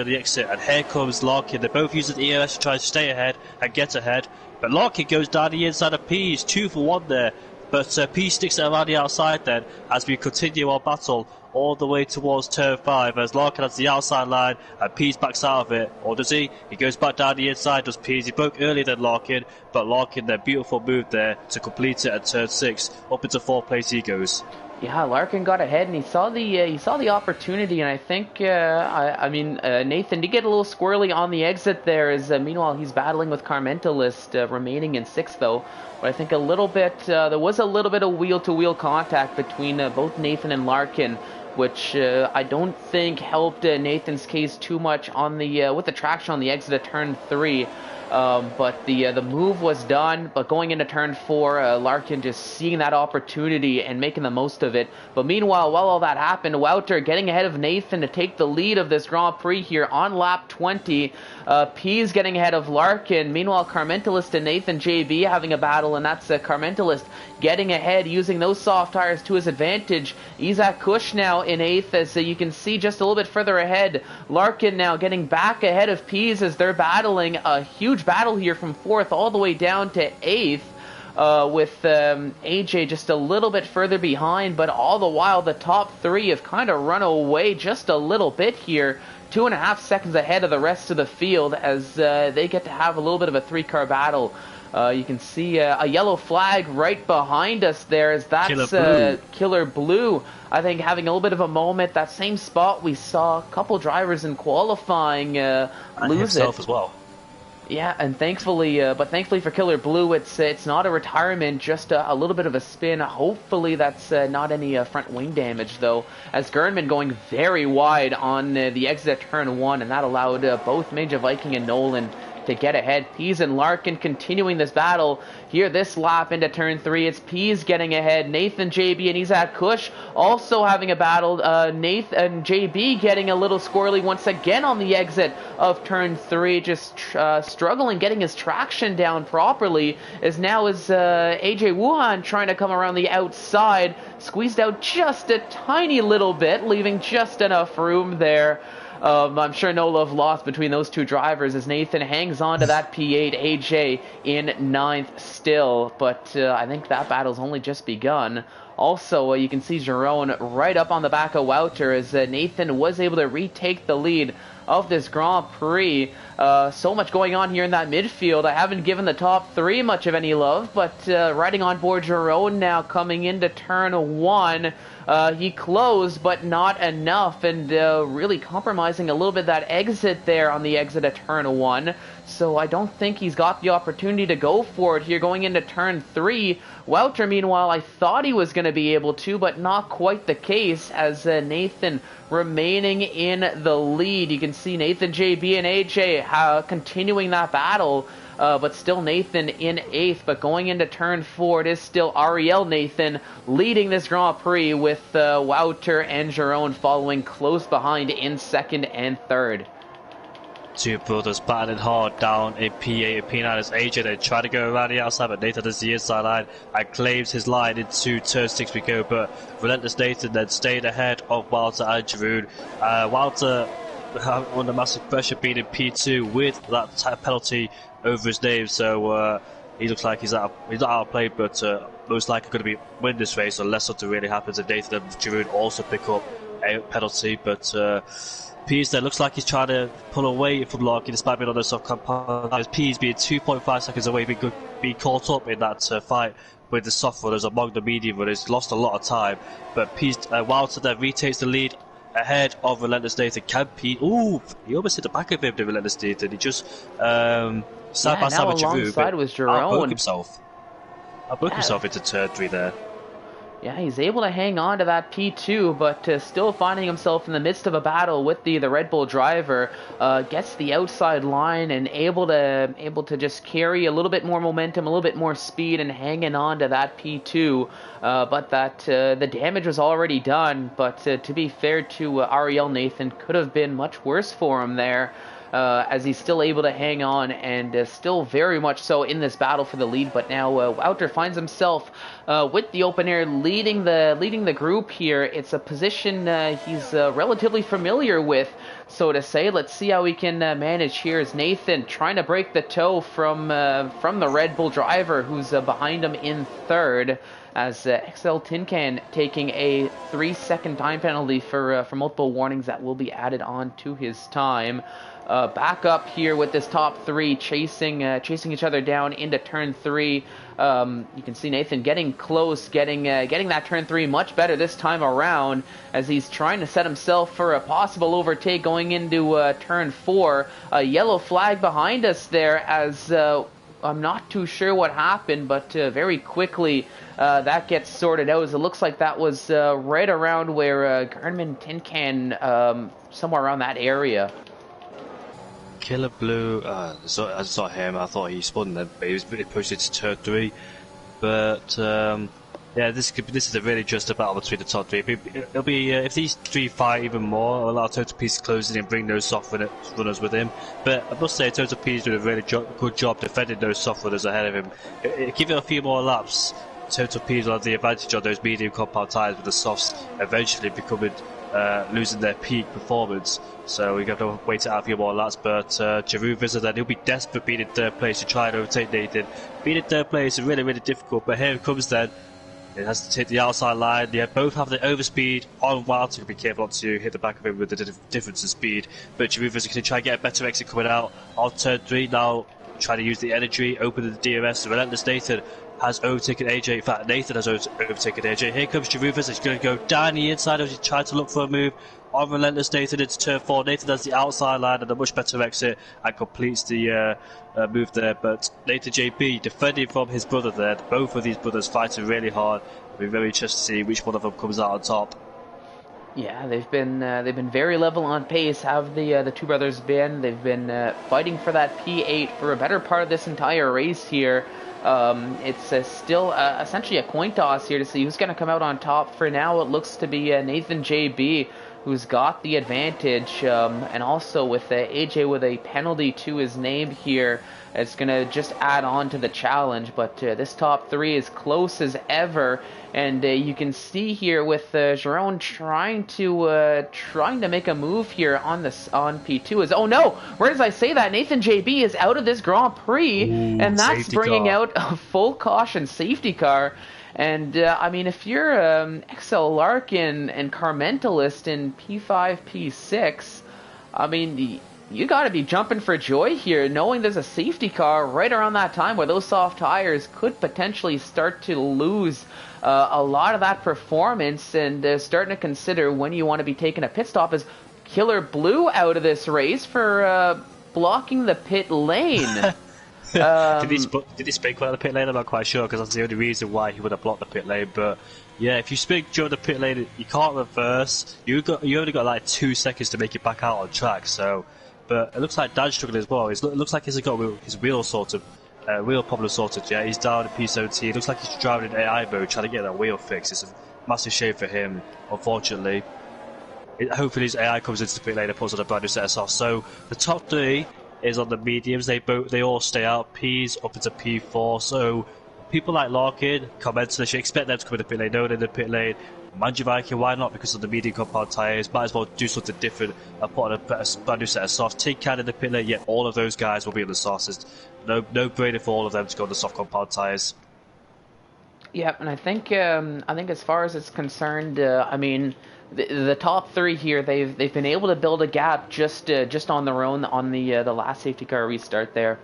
B: on the exit, and here comes Larkin. They're both using the EOS to try to stay ahead and get ahead, but Larkin goes down the inside of Pease, 2 for 1 there. But Pease sticks it around the outside then as we continue our battle all the way towards turn 5, as Larkin has the outside line and Pease backs out of it. Or does he? He goes back down the inside, does Pease. He broke earlier than Larkin, but Larkin, their beautiful move there to complete it at turn 6. Up into 4th place he goes.
A: Yeah, Larkin got ahead, and he saw the opportunity, and I think Nathan did get a little squirrely on the exit there. As meanwhile he's battling with Carmentalist, remaining in 6th though. But I think there was a little bit of wheel-to-wheel contact between both Nathan and Larkin, which I don't think helped Nathan's case too much on the with the traction on the exit of turn 3. But the move was done. But going into turn 4, Larkin just seeing that opportunity and making the most of it. But meanwhile, while all that happened, Wouter getting ahead of Nathan to take the lead of this Grand Prix here on lap 20. Pease getting ahead of Larkin. Meanwhile, Carmentalist and Nathan JB having a battle, and that's Carmentalist getting ahead, using those soft tires to his advantage. Isaac Kush now in 8th, as you can see just a little bit further ahead. Larkin now getting back ahead of Pease as they're battling a huge battle here from 4th all the way down to 8th, with AJ just a little bit further behind. But all the while, the top 3 have kind of run away just a little bit here. 2.5 seconds ahead of the rest of the field, as they get to have a little bit of a 3-car battle. You can see a yellow flag right behind us there, as that's Killer Blue, I think, having a little bit of a moment. That same spot we saw a couple drivers in qualifying lose
B: himself
A: it.
B: As well.
A: Yeah, and thankfully for Killer Blue, it's not a retirement, just a little bit of a spin. Hopefully that's not any front wing damage though, as Gernman going very wide on the exit at turn 1, and that allowed both Major Viking and Nolan to get ahead. Pease and Larkin continuing this battle here this lap into turn 3. It's Pease getting ahead. Nathan, JB, and Izat Kush also having a battle. Nathan and JB getting a little squirrely once again on the exit of turn 3. Just struggling getting his traction down properly. As now is AJ Wuhan trying to come around the outside. Squeezed out just a tiny little bit, leaving just enough room there. I'm sure no love lost between those two drivers as Nathan hangs on to that P8, AJ in 9th still, but I think that battle's only just begun. Also, you can see Jerome right up on the back of Wouter as Nathan was able to retake the lead of this Grand Prix. So much going on here in that midfield. I haven't given the top 3 much of any love, but riding on board Jerome now coming into turn 1. He closed, but not enough, and really compromising a little bit that exit there on the exit of turn 1. So I don't think he's got the opportunity to go for it here going into turn 3. Wouter, meanwhile, I thought he was going to be able to, but not quite the case, as Nathan remaining in the lead. You can see Nathan, JB, and AJ continuing that battle. But still Nathan in 8th. But going into turn 4, it is still Ariel Nathan leading this Grand Prix with Wouter and Jerome following close behind in 2nd and 3rd.
B: Two brothers battling hard down in P8 and P9 as AJ then tried to go around the outside, but Nathan does the inside line and claims his line into turn 6 we go, but Relentless Nathan then stayed ahead of Wouter and Jerome. Wouter under massive pressure being in P2 with that penalty over his name, so he looks like he's not out of play, but most likely going to win this race unless something really happens and Nathan and Jerome also pick up a penalty. But Pease there looks like he's trying to pull away from Larkin despite being on those soft compounds. Pease being 2.5 seconds away being caught up in that fight with the soft runners among the medium runners. Lost a lot of time, but Pease Wouter then retakes the lead ahead of Relentless Nathan. Can Pete? Ooh, he almost hit the back of him, the Relentless Nathan. He just side by side with Jerome. Outbroke himself into turn 3 there.
A: Yeah, he's able to hang on to that P2, but still finding himself in the midst of a battle with the Red Bull driver. Gets the outside line and able to just carry a little bit more momentum, a little bit more speed, and hanging on to that P2. But that the damage was already done. But to be fair to Ariel Nathan, could have been much worse for him there. As he's still able to hang on and still very much so in this battle for the lead. But now Wouter finds himself with the open air leading the group here. It's a position he's relatively familiar with, so to say. Let's see how we can manage here as Nathan trying to break the toe from the Red Bull driver who's behind him in 3rd. As XL Tin Can taking a 3-second time penalty for multiple warnings that will be added on to his time. Back up here with this top 3 chasing each other down into turn 3. You can see Nathan getting close, getting that turn 3 much better this time around as he's trying to set himself for a possible overtake going into turn 4. A yellow flag behind us there as I'm not too sure what happened, but very quickly that gets sorted out as it looks like that was right around where Gernman Tin Can, somewhere around that area.
B: Killer Blue, I saw him, I thought he spun then, but he was really pushed into turn 3. But yeah, this is a really just a battle between the top 3. It'll be if these 3 fight even more, a lot of Total Peace closing and bring those soft runners with him. But I must say, Total Peace doing a really good job defending those soft runners ahead of him. Give it a few more laps, Total Peace will have the advantage on those medium compound tyres with the softs eventually losing their peak performance. So we have to wait out a few more laps, but Giroud visitor then he'll be desperate being in 3rd place to try and overtake Nathan. Being in 3rd place is really, really difficult, but here it comes then. It has to take the outside line. Yeah, both have the overspeed on Wild to be careful not to hit the back of him with the difference in speed. But Giroud visitor can try and get a better exit coming out on turn 3 now. Trying to use the energy, open the DRS. Relentless Nathan has overtaken AJ. In fact, Nathan has overtaken AJ. Here comes Jarufus. He's going to go down the inside as he tries to look for a move. On relentless Nathan into turn 4. Nathan does the outside line and a much better exit and completes the move there. But Nathan JB defending from his brother there. Both of these brothers fighting really hard. It'll be very interesting to see which one of them comes out on top.
A: Yeah, they've been very level on pace. Have the two brothers been? They've been fighting for that P8 for a better part of this entire race here. It's still essentially a coin toss here to see who's going to come out on top. For now, it looks to be Nathan JB who's got the advantage, and also with AJ with a penalty to his name here, it's going to just add on to the challenge. But this top 3 is close as ever, and you can see here with Jerome trying to make a move here on P2 is, oh no, where does I say that? Nathan JB is out of this Grand Prix, and that's bringing out a full caution safety car. And, I mean, if you're XL Larkin and Carmentalist in P5, P6, I mean, you got to be jumping for joy here, knowing there's a safety car right around that time where those soft tires could potentially start to lose a lot of that performance, and starting to consider when you want to be taking a pit stop. Is Killer Blue out of this race for blocking the pit lane?
B: Did he speak out of the pit lane? I'm not quite sure, because that's the only reason why he would have blocked the pit lane. But yeah, if you speak during the pit lane, you can't reverse. You only got like 2 seconds to make it back out on track. So, but it looks like Dan's struggling as well. It looks like he's got his wheel sorted, wheel problem sorted. Yeah, he's down in P17. It looks like he's driving in AI mode, trying to get that wheel fixed. It's a massive shame for him, unfortunately. Hopefully his AI comes into the pit lane and puts on a brand new set of softs. So the top 3 is on the mediums. They all stay out. P's up into P4. So people like Larkin, Commentalist, you expect them to come in the pit lane. No one in the pit lane. Manjavaki, why not? Because of the medium compound tyres. Might as well do something different and put on a brand new set of softs. Tin Can in the pit lane. Yet all of those guys will be on the softs. No brainer for all of them to go on the soft compound tyres.
A: Yeah, and I think as far as it's concerned, I mean, the top 3 here, they've been able to build a gap just on their own on the last safety car restart there.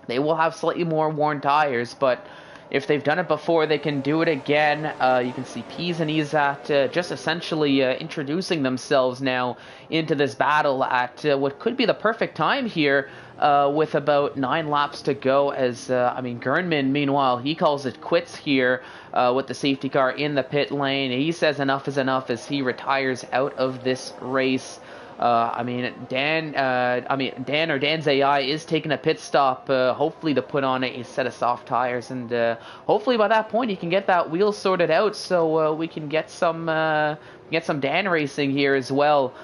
A: They will have slightly more worn tires, but if they've done it before, they can do it again. You can see P's and E's at just essentially introducing themselves now into this battle at what could be the perfect time here, with about 9 laps to go. As I mean, Gernman, meanwhile, he calls it quits here with the safety car in the pit lane. He says enough is enough as he retires out of this race. I mean, Dan or Dan's AI is taking a pit stop, hopefully to put on a set of soft tires, and hopefully by that point he can get that wheel sorted out, so we can get some Dan racing here as well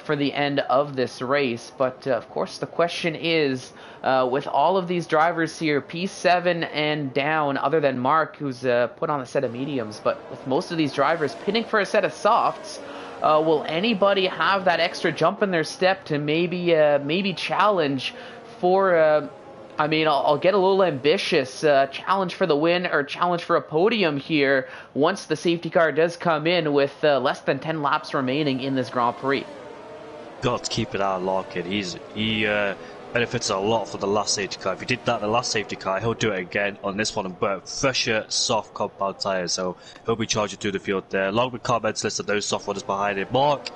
A: for the end of this race. But of course, the question is, with all of these drivers here, P7 and down, other than Mark, who's put on a set of mediums, but with most of these drivers pitting for a set of softs, will anybody have that extra jump in their step to maybe challenge for, I mean, I'll get a little ambitious, challenge for the win or challenge for a podium here once the safety car does come in with less than 10 laps remaining in this Grand Prix?
B: Got to keep it out of Larkin. He benefits a lot from the last safety car. If he did that in the last safety car, he'll do it again on this one, but fresher, soft compound tyres, so he'll be charging through the field there. Along with Carmentalist and those soft runners behind him. Mark,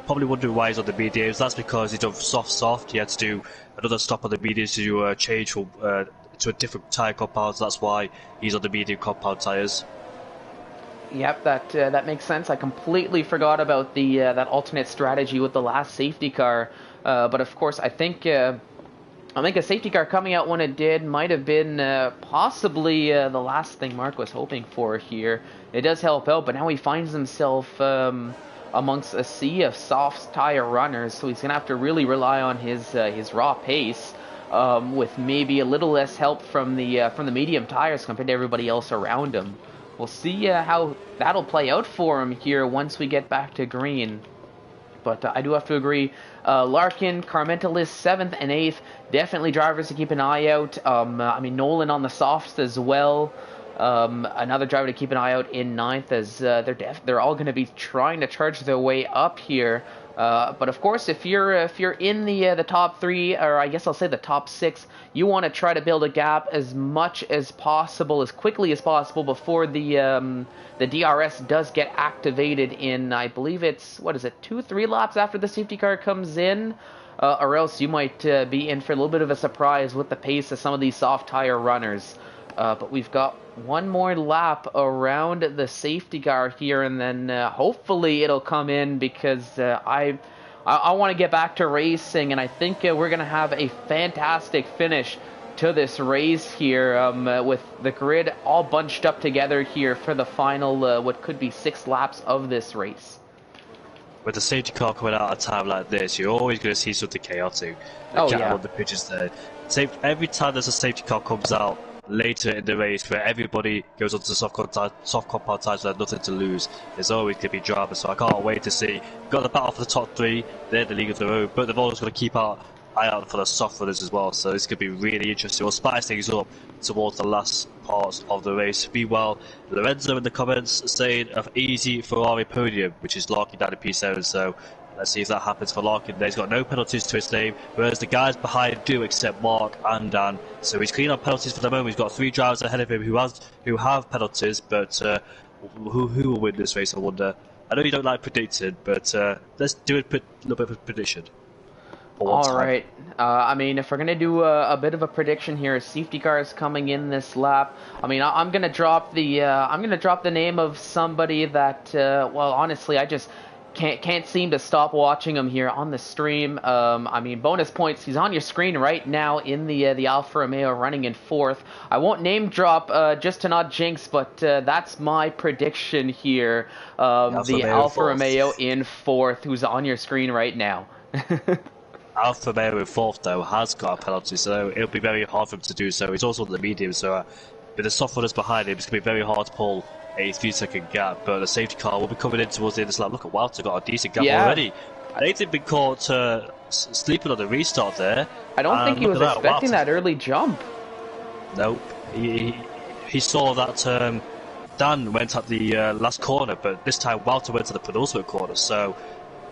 B: probably wondering why he's on the mediums. That's because he's done soft. He had to do another stop on the mediums to change to a different tyre compound, so that's why he's on the medium compound tyres.
A: Yep, that makes sense. I completely forgot about the that alternate strategy with the last safety car. But of course, I think a safety car coming out when it did might have been possibly the last thing Mark was hoping for here. It does help out, but now he finds himself amongst a sea of soft tire runners, so he's gonna have to really rely on his raw pace, with maybe a little less help from the medium tires compared to everybody else around him. We'll see how that'll play out for him here once we get back to green. But I do have to agree, Larkin, Carmentalist, 7th and 8th, definitely drivers to keep an eye out. I mean, Nolan on the softs as well. Another driver to keep an eye out in 9th, as they're all going to be trying to charge their way up here But of course, if you're in the top 3, or I guess I'll say the top 6, you want to try to build a gap as much as possible, as quickly as possible before the DRS does get activated in, I believe it's, what is it, 2-3 laps after the safety car comes in, or else you might be in for a little bit of a surprise with the pace of some of these soft tire runners. But we've got one more lap around the safety car here, and then hopefully it'll come in, because I want to get back to racing, and I think we're going to have a fantastic finish to this race here, with the grid all bunched up together here for the final, what could be 6 laps of this race.
B: With the safety car coming out at a time like this, you're always going to see something chaotic.
A: Oh, yeah.
B: On the pitches there. Every time there's a safety car comes out later in the race, where everybody goes onto the soft compound tires with nothing to lose, there's always going to be drama. So I can't wait to see. We've got the battle for the top 3. They're the league of their own, but they've always got to keep eye out for the soft runners as well. So it's going to be really interesting. We'll spice things up towards the last parts of the race. Meanwhile, Lorenzo in the comments saying an easy Ferrari podium, which is locking down in P7. So let's see if that happens for Larkin. He's got no penalties to his name, whereas the guys behind do, except Mark and Dan. So he's clean on penalties for the moment. He's got 3 drivers ahead of him who have penalties, but who will win this race, I wonder. I know you don't like predicting, but let's do a little bit of a prediction.
A: All right. I mean, if we're gonna do a bit of a prediction here, safety cars coming in this lap. I mean, I'm gonna drop the name of somebody that well, honestly, I just can't seem to stop watching him here on the stream. I mean, bonus points. He's on your screen right now in the Alfa Romeo, running in 4th. I won't name drop just to not jinx, but that's my prediction here. The Alfa Romeo in 4th, who's on your screen right now.
B: Alfa Romeo in 4th though has got a penalty, so it'll be very hard for him to do so. He's also on the medium, so with the soft runners behind him, it's going to be very hard to pull a 3-second gap, but the safety car will be coming in towards the end of this lap. Look at Walter, got a decent gap already. They've been caught sleeping on the restart there.
A: I don't think he was expecting that early jump.
B: Nope. He saw that Dan went at the last corner, but this time Walter went to the penultimate corner, so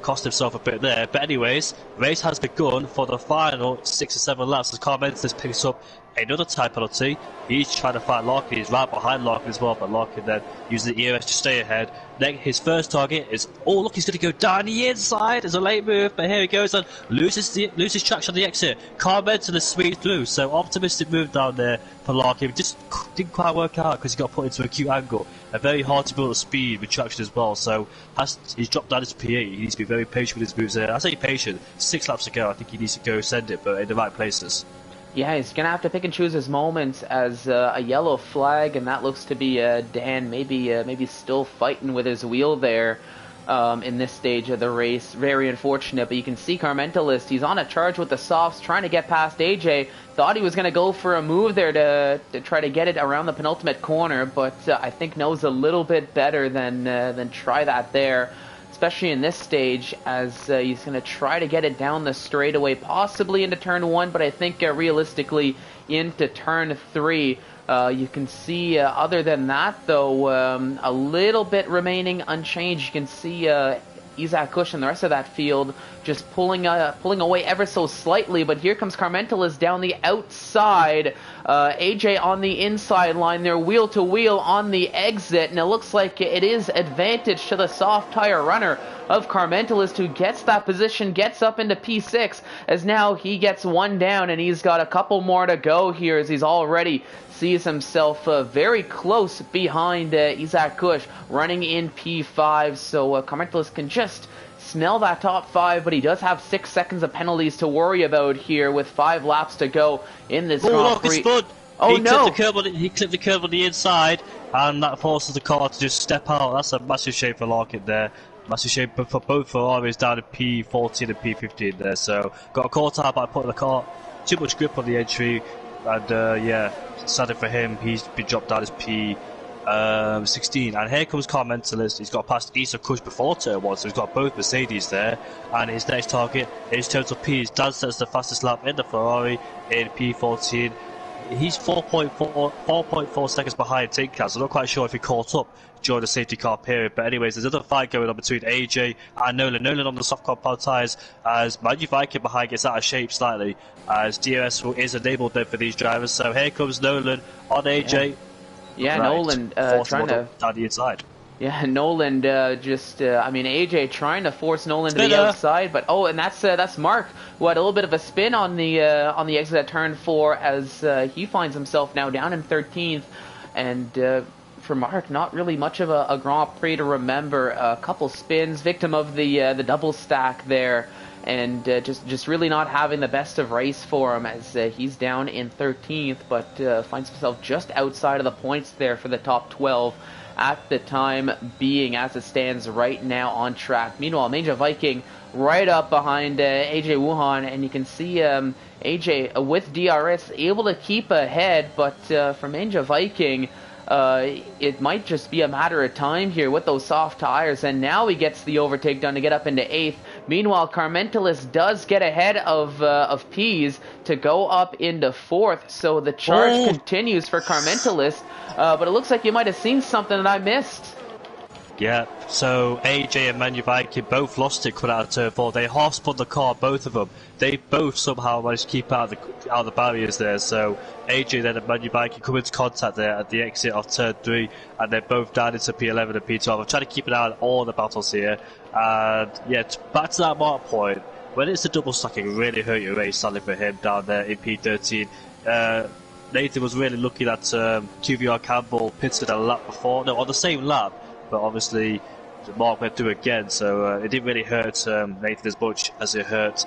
B: cost himself a bit there. But anyways, race has begun for the final 6 or 7 laps as Carl Mendes picks up another type penalty. He's trying to fight Larkin. He's right behind Larkin as well, but Larkin then uses the ERS to stay ahead. Then his first target is, oh look, he's going to go down the inside. It's a late move, but here he goes and loses traction on the exit. Carl Mendes is sweet through, so optimistic move down there for Larkin. Just didn't quite work out because he got put into a acute angle. And very hard to build a speed with traction as well, so he's dropped down his P8. He needs to be very patient with his moves there. I say patient, 6 laps to go. I think he needs to go send it, but in the right places.
A: Yeah, he's going to have to pick and choose his moments, as a yellow flag, and that looks to be Dan maybe still fighting with his wheel there in this stage of the race. Very unfortunate, but you can see Carmentalist, he's on a charge with the softs, trying to get past AJ. Thought he was going to go for a move there to try to get it around the penultimate corner, but I think knows a little bit better than try that there. Especially in this stage, as he's going to try to get it down the straightaway, possibly into turn 1, but I think realistically into turn 3. You can see, other than that, though, a little bit remaining unchanged. You can see Isaac Kush and the rest of that field just pulling away ever so slightly, but here comes Carmentalist down the outside. AJ on the inside line, they're wheel to wheel on the exit, and it looks like it is advantage to the soft tire runner of Carmentalist, who gets that position, gets up into P6, as now he gets one down, and he's got a couple more to go here, as he's already sees himself very close behind Isaac Kush, running in P5, so Carmentalist can just smell that top 5, but he does have 6 seconds of penalties to worry about here with 5 laps to go in this Grand Prix. Oh no!
B: He clipped the curb on the inside, and that forces the car to just step out. That's a massive shame for Larkin there. Massive shame for both Ferraris down in P14 and P15 there. So got a caught out by putting the car too much grip on the entry, and yeah, sadly for him, he's been dropped down as P16. And here comes Carmentalist. He's got past Issa Kush before turn 1, so he's got both Mercedes there. And his next target is total P. Dan sets the fastest lap in the Ferrari in P14. he's 4.4 seconds behind Tinker, so I'm not quite sure if he caught up during the safety car period. But anyways, there's another fight going on between AJ and Nolan. Nolan on the soft compound tyres, as Manu Viking behind gets out of shape slightly, as DRS is enabled there for these drivers. So here comes Nolan on AJ.
A: Yeah,
B: right.
A: Nolan trying to
B: down the inside.
A: Yeah, Nolan I mean, AJ trying to force Nolan to the outside, but and that's Mark, who had a little bit of a spin on the exit at turn 4 as he finds himself now down in 13th, and for Mark, not really much of a Grand Prix to remember. A couple spins, victim of the double stack there, and just really not having the best of race for him as he's down in 13th, but finds himself just outside of the points there for the top 12. At the time being, as it stands right now on track. Meanwhile, Manja Viking right up behind AJ Wuhan, and you can see AJ with DRS able to keep ahead, but for Manja Viking, it might just be a matter of time here with those soft tires, and now he gets the overtake done to get up into 8th. Meanwhile, Carmentelis does get ahead of Pease to go up into 4th, so the charge continues for Carmentelis, but it looks like you might have seen something that I missed.
B: Yeah, so AJ and Manu Viking both lost it coming out of turn 4. They half-spun the car, both of them. They both somehow managed to keep out of the barriers there. So AJ then and Manu Viking come into contact there at the exit of turn 3, and they're both down into P11 and P12. I'm trying to keep an eye on all the battles here. And yeah, back to that mark point, when it's the double stack, it really hurt your race, sadly for him down there in P13. Nathan was really lucky that QVR Campbell pitted a lap before, no, on the same lap. But obviously, Mark went through again, so it didn't really hurt Nathan as much as it hurt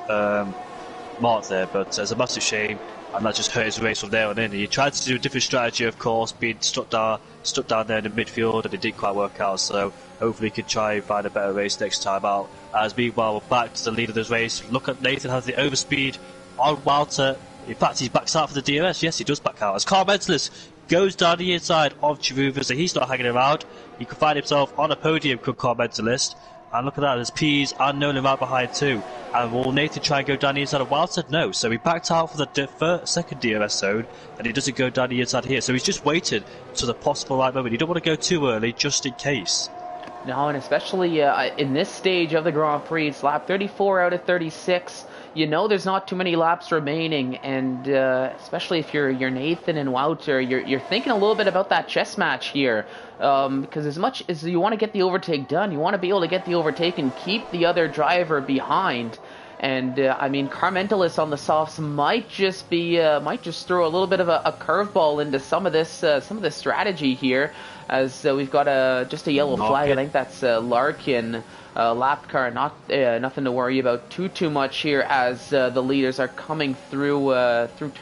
B: Mark there. But it's a massive shame, and that just hurt his race from there on in. He tried to do a different strategy, of course, being stuck down there in the midfield, and it didn't quite work out. So hopefully, he can try and find a better race next time out. As meanwhile, we're back to the lead of this race. Look at Nathan has the overspeed on Walter. In fact, he backs out for the DRS. Yes, he does back out. As Carmentelis goes down the inside of Chiruva, so he's not hanging around. He could find himself on a podium, could Carmentelis. And look at that, there's Pease and Nolan right behind too. And will Nathan try and go down the inside of Wildside? No, so he backed out for the second DRS zone, and he doesn't go down the inside here. So he's just waited to the possible right moment. You don't want to go too early, just in case.
A: No, and especially in this stage of the Grand Prix, it's lap 34 out of 36. You know there's not too many laps remaining, and especially if you're Nathan and Wouter, you're thinking a little bit about that chess match here, because as much as you want to get the overtake done, you want to be able to get the overtake and keep the other driver behind. And I mean, Carmentelis on the softs might just throw a little bit of a curveball into some of this strategy here, as we've got just a yellow flag. I think that's Larkin. Lap car, nothing to worry about too much here as the leaders are coming through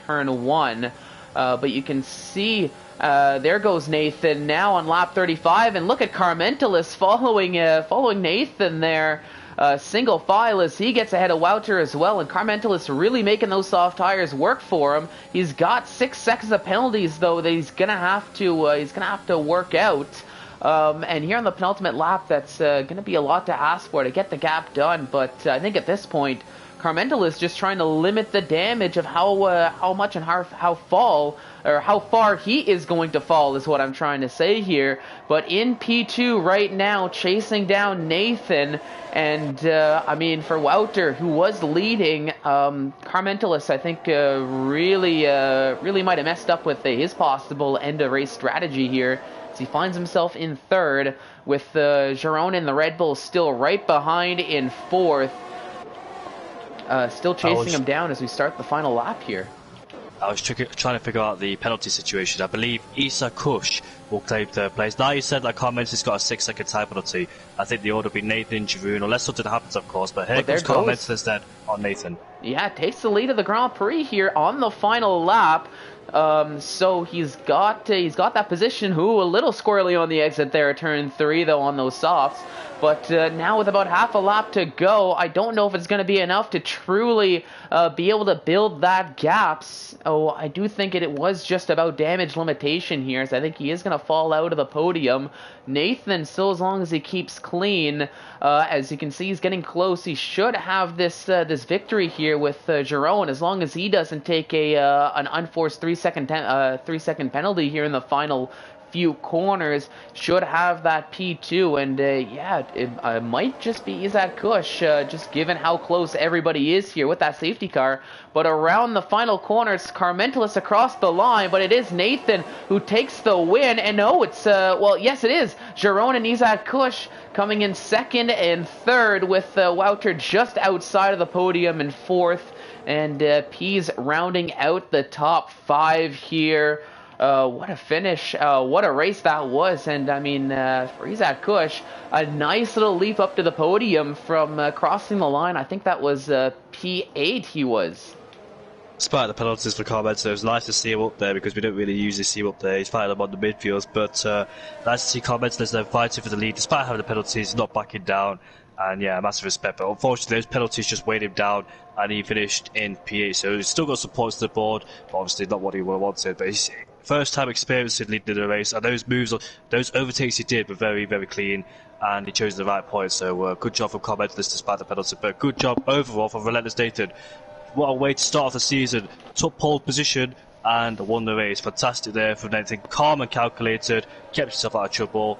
A: turn 1. But you can see there goes Nathan now on lap 35, and look at Carmentelis following Nathan there. Single file as he gets ahead of Wouter as well, and Carmentelis really making those soft tires work for him. He's got 6 seconds of penalties though that he's gonna have to work out. And here on the penultimate lap, that's going to be a lot to ask for to get the gap done. But I think at this point, Carmentelis is just trying to limit the damage of how much and how far he is going to fall is what I'm trying to say here. But in P2 right now, chasing down Nathan, and I mean for Wouter, who was leading, Carmentelis I think really might have messed up with his possible end of race strategy here. He finds himself in 3rd, with Giron and the Red Bull still right behind in 4th. Still chasing him down as we start the final lap here.
B: I was trying to figure out the penalty situation. I believe Isa Kush will claim 3rd place. Now you said that Carmentelis got a 6-second time penalty. I think the order would be Nathan, Giroud, unless something happens, of course. But here comes Carmentelis then on Nathan. Yeah,
A: takes the lead of the Grand Prix here on the final lap. So he's got that position. A little squirrely on the exit there at turn 3 though on those softs. But now with about half a lap to go, I don't know if it's going to be enough to truly be able to build that gap. Oh, I do think it was just about damage limitation here, so I think he is going to fall out of the podium. Nathan, still as long as he keeps clean, as you can see, he's getting close. He should have this victory here with Giron, as long as he doesn't take an unforced 3 3-second penalty here in the final few corners, should have that P2, and yeah, it might just be Isaac Kush, just given how close everybody is here with that safety car. But around the final corners, Carmentalus across the line, but it is Nathan who takes the win, and no, it's, well, yes it is, Jerome and Isaac Kush coming in second and third, with Wouter just outside of the podium in fourth, and P's rounding out the top 5 here. What a finish, what a race that was, and I mean, for Isaac Kush, a nice little leap up to the podium from crossing the line. I think that was P8 he was.
B: Despite the penalties for Carmentalus, it was nice to see him up there because we don't really usually see him up there. He's fighting them on the midfields, but nice to see Carmentalus there fighting for the lead despite having the penalties, not backing down. And yeah, massive respect, but unfortunately those penalties just weighed him down and he finished in P8, so he's still got some points to the board, but obviously not what he wanted. But he's first time experiencing leading the race, and those moves, those overtakes he did were very, very clean, and he chose the right point, so good job from Carmentalus despite the penalty, but good job overall from Relentless Nathan. What a way to start off the season, took pole position and won the race. Fantastic there from Nathan, calm and calculated, kept himself out of trouble,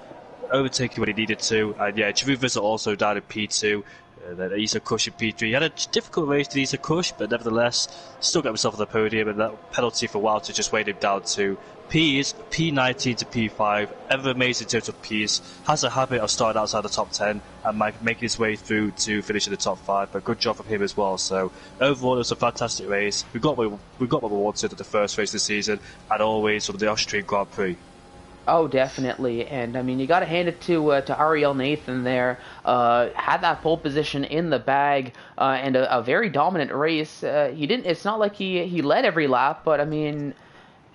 B: overtaking when he needed to, and yeah, Chivu also down in P2, then Isa Kush in P3. He had a difficult race to Isa Kush, but nevertheless, still got himself on the podium, and that penalty for Wouter just weighed him down to P19 to P5, ever amazing total Ps, has a habit of starting outside the top 10 and making his way through to finish in the top 5, but good job from him as well. So overall it was a fantastic race. We got what we wanted at the first race of the season, and always from the Austrian Grand Prix.
A: Oh, definitely, and I mean, you got to hand it to Ariel Nathan there. Had that pole position in the bag, and a very dominant race. He didn't. It's not like he led every lap, but I mean,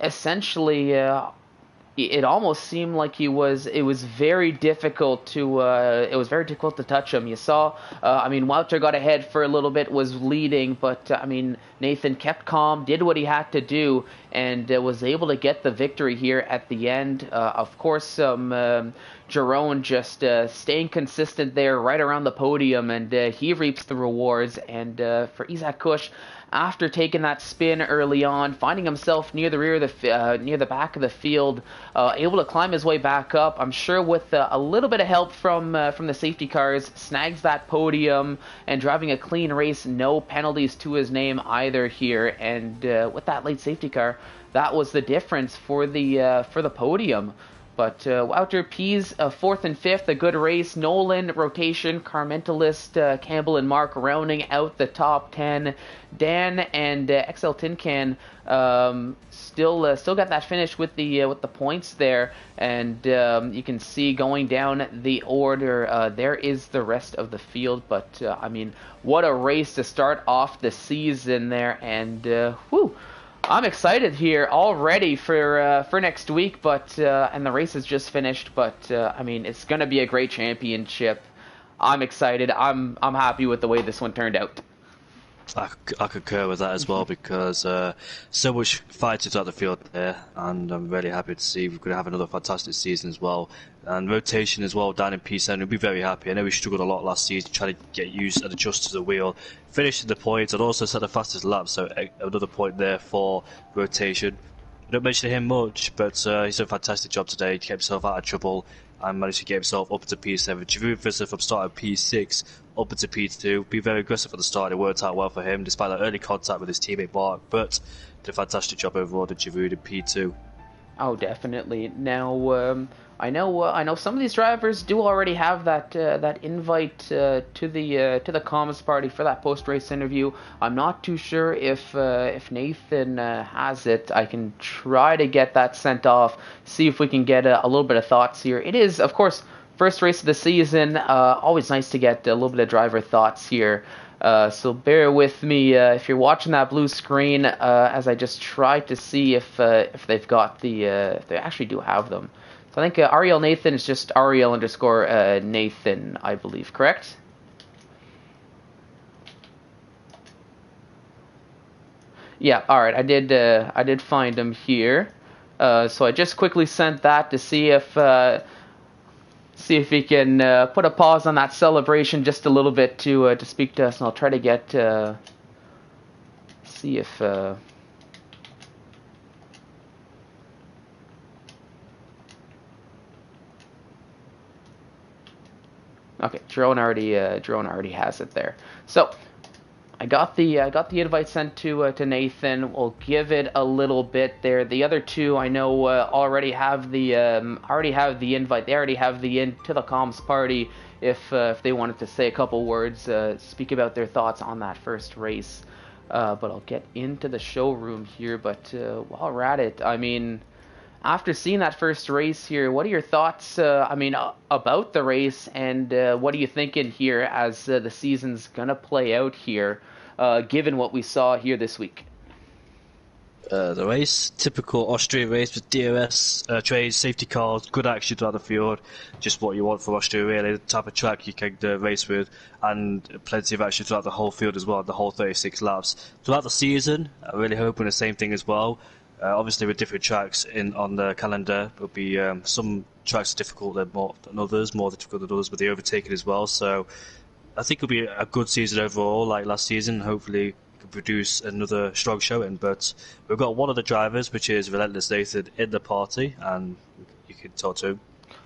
A: essentially, it almost seemed like it was very difficult to touch him. You saw, I mean, Wouter got ahead for a little bit, was leading, but I mean, Nathan kept calm, did what he had to do, and was able to get the victory here at the end. Of course, Jerome just staying consistent there right around the podium, and he reaps the rewards. And for Isaac Kush, after taking that spin early on, finding himself near the rear of near the back of the field, able to climb his way back up. I'm sure with a little bit of help from the safety cars, snags that podium and driving a clean race, no penalties to his name either here. And with that late safety car, that was the difference for the podium. But Wouter P's 4th and 5th, a good race. Nolan, rotation, Carmentalist, Campbell and Mark rounding out the top 10. Dan and XL Tin Can still got that finish with the points there. And you can see going down the order, there is the rest of the field. But I mean, what a race to start off the season there. And whew. I'm excited here already for next week, but and the race is just finished. But I mean, it's gonna be a great championship. I'm excited. I'm happy with the way this one turned out.
B: I concur with that as well, because so much fighting throughout the field there, and I'm really happy to see we're going to have another fantastic season as well. And rotation as well down in P7, we'll be very happy. I know we struggled a lot last season trying to get used and adjust to the wheel. Finishing the points and also set the fastest lap, so another point there for rotation. I don't mention him much, but he's done a fantastic job today. He kept himself out of trouble and managed to get himself up into P7. Chivu from starting P6 up into P2. Be very aggressive at the start. It worked out well for him despite that early contact with his teammate Mark, but did a fantastic job overall to Chivu in P2.
A: Oh, definitely. Now, I know some of these drivers do already have that invite to the comms party for that post-race interview. I'm not too sure if Nathan has it. I can try to get that sent off. See if we can get a little bit of thoughts here. It is, of course, first race of the season. Always nice to get a little bit of driver thoughts here. So bear with me if you're watching that blue screen as I just try to see if they've got if they actually do have them. So I think Ariel Nathan is just Ariel_Nathan, I believe, correct? Yeah, all right. I did find him here. So I just quickly sent that to see if he can put a pause on that celebration just a little bit to speak to us, and I'll try to get see if Okay, drone already has it there. So I got the invite sent to Nathan. We'll give it a little bit there. The other two I know already have the invite. They already have the in to the comms party. If they wanted to say a couple words, speak about their thoughts on that first race. But I'll get into the showroom here. But while we're at it, I mean, after seeing that first race here, what are your thoughts? About the race, and what are you thinking here as the season's gonna play out here, given what we saw here this week?
B: The race, typical Austrian race with DRS, trains, safety cars, good action throughout the field, just what you want from Austria really, the type of track you can race with, and plenty of action throughout the whole field as well, the whole 36 laps. Throughout the season, I'm really hoping the same thing as well. Obviously with different tracks on the calendar, there'll be some tracks are difficult than others, more difficult than others, but they overtake it as well, so I think it'll be a good season overall, like last season, hopefully can produce another strong showing. But we've got one of the drivers, which is Relentless Nathan, in the party, and you can talk to him.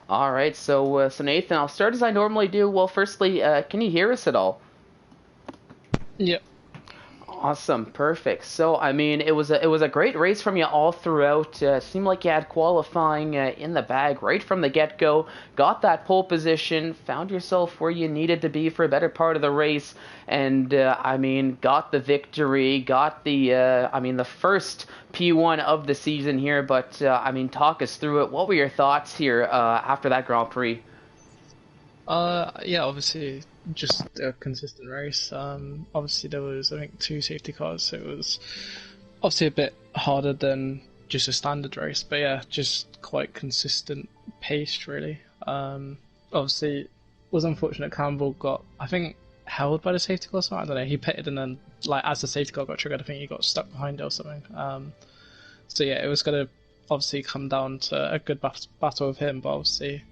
A: All right, so Nathan, I'll start as I normally do. Well, firstly, can you hear us at all?
C: Yep.
A: Awesome, perfect. So, I mean, it was a great race from you all throughout. Seemed like you had qualifying in the bag right from the get-go. Got that pole position, found yourself where you needed to be for a better part of the race, and I mean, got the victory. Got the first P1 of the season here. But I mean, talk us through it. What were your thoughts here after that Grand Prix?
C: Yeah, obviously just a consistent race. Obviously there was, I think, 2 safety cars, so it was obviously a bit harder than just a standard race, but yeah, just quite consistent pace really. Obviously it was unfortunate Campbell got, I think, held by the safety car or something. I don't know, he pitted and then, like, as the safety car got triggered, I think he got stuck behind it or something. So yeah, it was going to obviously come down to a good battle with him, but obviously,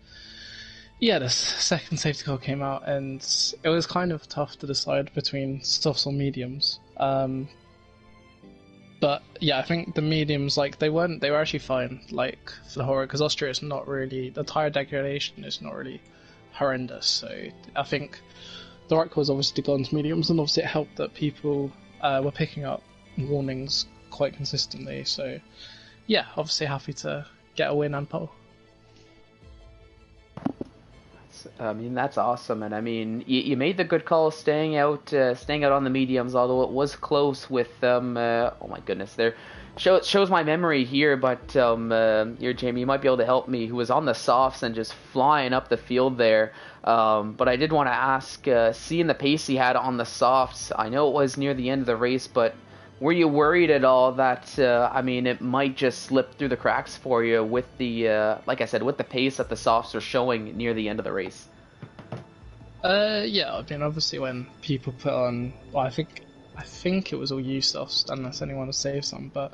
C: yeah, the second safety car came out, and it was kind of tough to decide between softs or mediums. But yeah, I think the mediums, like, they were actually fine, like, for the whole road, because Austria is not really, the tyre degradation is not really horrendous, so I think the right call was obviously to go into mediums, and obviously it helped that people were picking up warnings quite consistently, so yeah, obviously happy to get a win and pole.
A: I mean, that's awesome, and I mean, you made the good call staying out on the mediums, although it was close with them. Oh my goodness, there shows my memory here, but here, Jamie, you might be able to help me. Who was on the softs and just flying up the field there. But I did want to ask, seeing the pace he had on the softs, I know it was near the end of the race, but were you worried at all that, I mean, it might just slip through the cracks for you with the, like I said, with the pace that the softs are showing near the end of the race?
C: Yeah, I mean, obviously when people put on, well, I think it was all U softs, unless anyone has saved some, but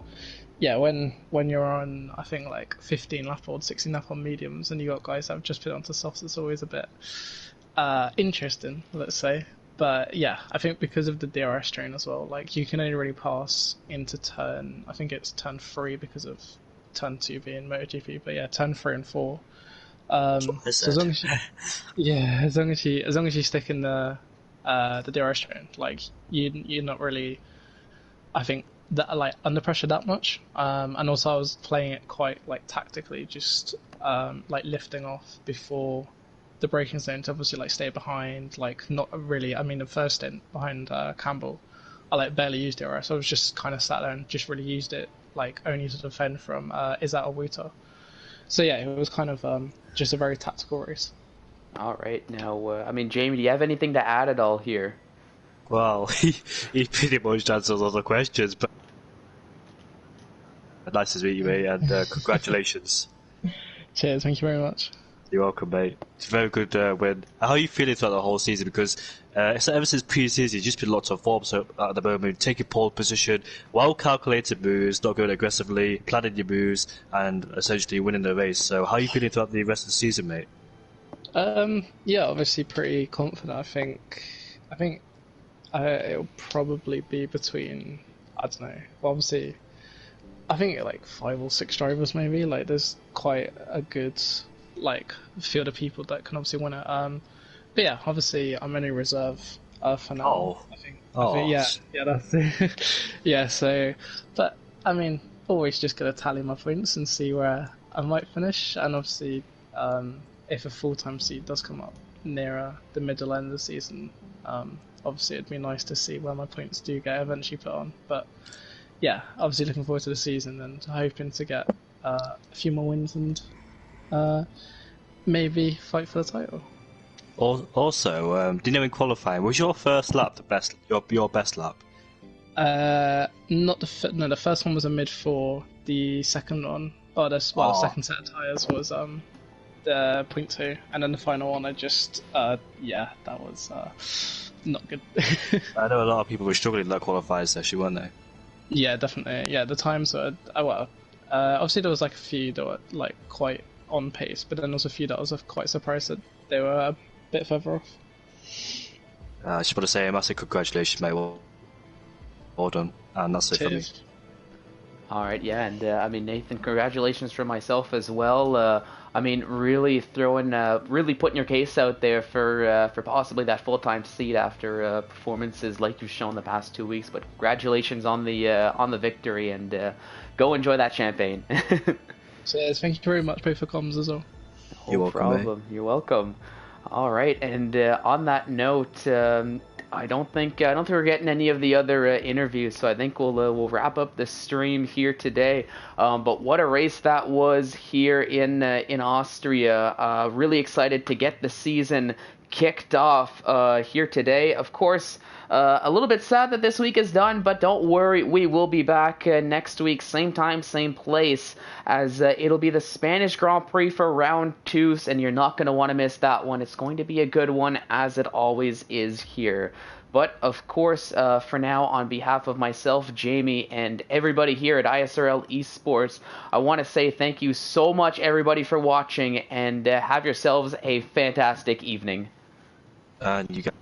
C: yeah, when you're on, I think, like 15 lap or 16 lap on mediums, and you got guys that have just put onto softs, it's always a bit interesting, let's say. But yeah, I think because of the DRS train as well, like, you can only really pass into I think it's turn 3 because of turn 2 being MotoGP, but yeah, turn 3 and 4. So as long as you stick in the DRS train, like, you're not really, I think, that, like, under pressure that much. And also I was playing it quite, like, tactically, just like lifting off before the braking zone to obviously, like, stay behind, like, not really. I mean, the first stint behind Campbell, I, like, barely used DRS. I was just kind of sat there and just really used it, like, only to defend from Izzat or Wuta. So yeah, it was kind of just a very tactical race.
A: All right, now, I mean, Jamie, do you have anything to add at all here?
B: Well, he pretty much answers all the questions, but nice to meet you, mate, and congratulations.
C: Cheers, thank you very much.
B: You're welcome, mate. It's a very good win. How are you feeling throughout the whole season? Because ever since pre-season, you've just been lots of form. So at the moment, taking pole position, well-calculated moves, not going aggressively, planning your moves, and essentially winning the race. So how are you feeling throughout the rest of the season, mate?
C: Yeah, obviously pretty confident. I think it'll probably be between, I don't know. Well, obviously, I think like 5 or 6 drivers maybe. Like, there's quite a good, like, field of people that can obviously win it. But yeah, obviously I'm only reserve for now.
B: Oh.
C: I think yeah, that's it. Yeah, so, but I mean, always just gonna tally my points and see where I might finish, and obviously, if a full-time seat does come up nearer the middle end of the season, obviously it'd be nice to see where my points do get eventually put on. But yeah, obviously looking forward to the season and hoping to get a few more wins and maybe fight for the title.
B: Also, do you know in qualifying, was your first lap the best? Your best lap?
C: Not the first one was a mid four. The second one, the second set of tires was the 0.2, and then the final one I just that was not good.
B: I know a lot of people were struggling in that qualifying session, weren't they?
C: Yeah, definitely. Yeah, the times were obviously there was like a few that were like quite on pace, but then there was a few that I was quite surprised that they were a bit further off.
B: I just want to say a massive congratulations, mate. Well done, and that's it for me.
A: All right, yeah, and I mean, Nathan, congratulations from myself as well. I mean, really putting your case out there for possibly that full-time seat after performances like you've shown the past 2 weeks. But congratulations on the victory, and go enjoy that champagne.
C: Cheers! Thank you very much, both for comms as well.
B: You're welcome,
A: mate. You're welcome. All right, and on that note. I don't think we're getting any of the other interviews, so I think we'll wrap up the stream here today. But what a race that was here in Austria! Really excited to get the season kicked off here today. Of course, a little bit sad that this week is done, but don't worry, we will be back next week, same time, same place, as it'll be the Spanish Grand Prix for round 2, and you're not going to want to miss that one. It's going to be a good one, as it always is here. But, of course, for now, on behalf of myself, Jamie, and everybody here at ISRL Esports, I want to say thank you so much, everybody, for watching, and have yourselves a fantastic evening.
B: And you guys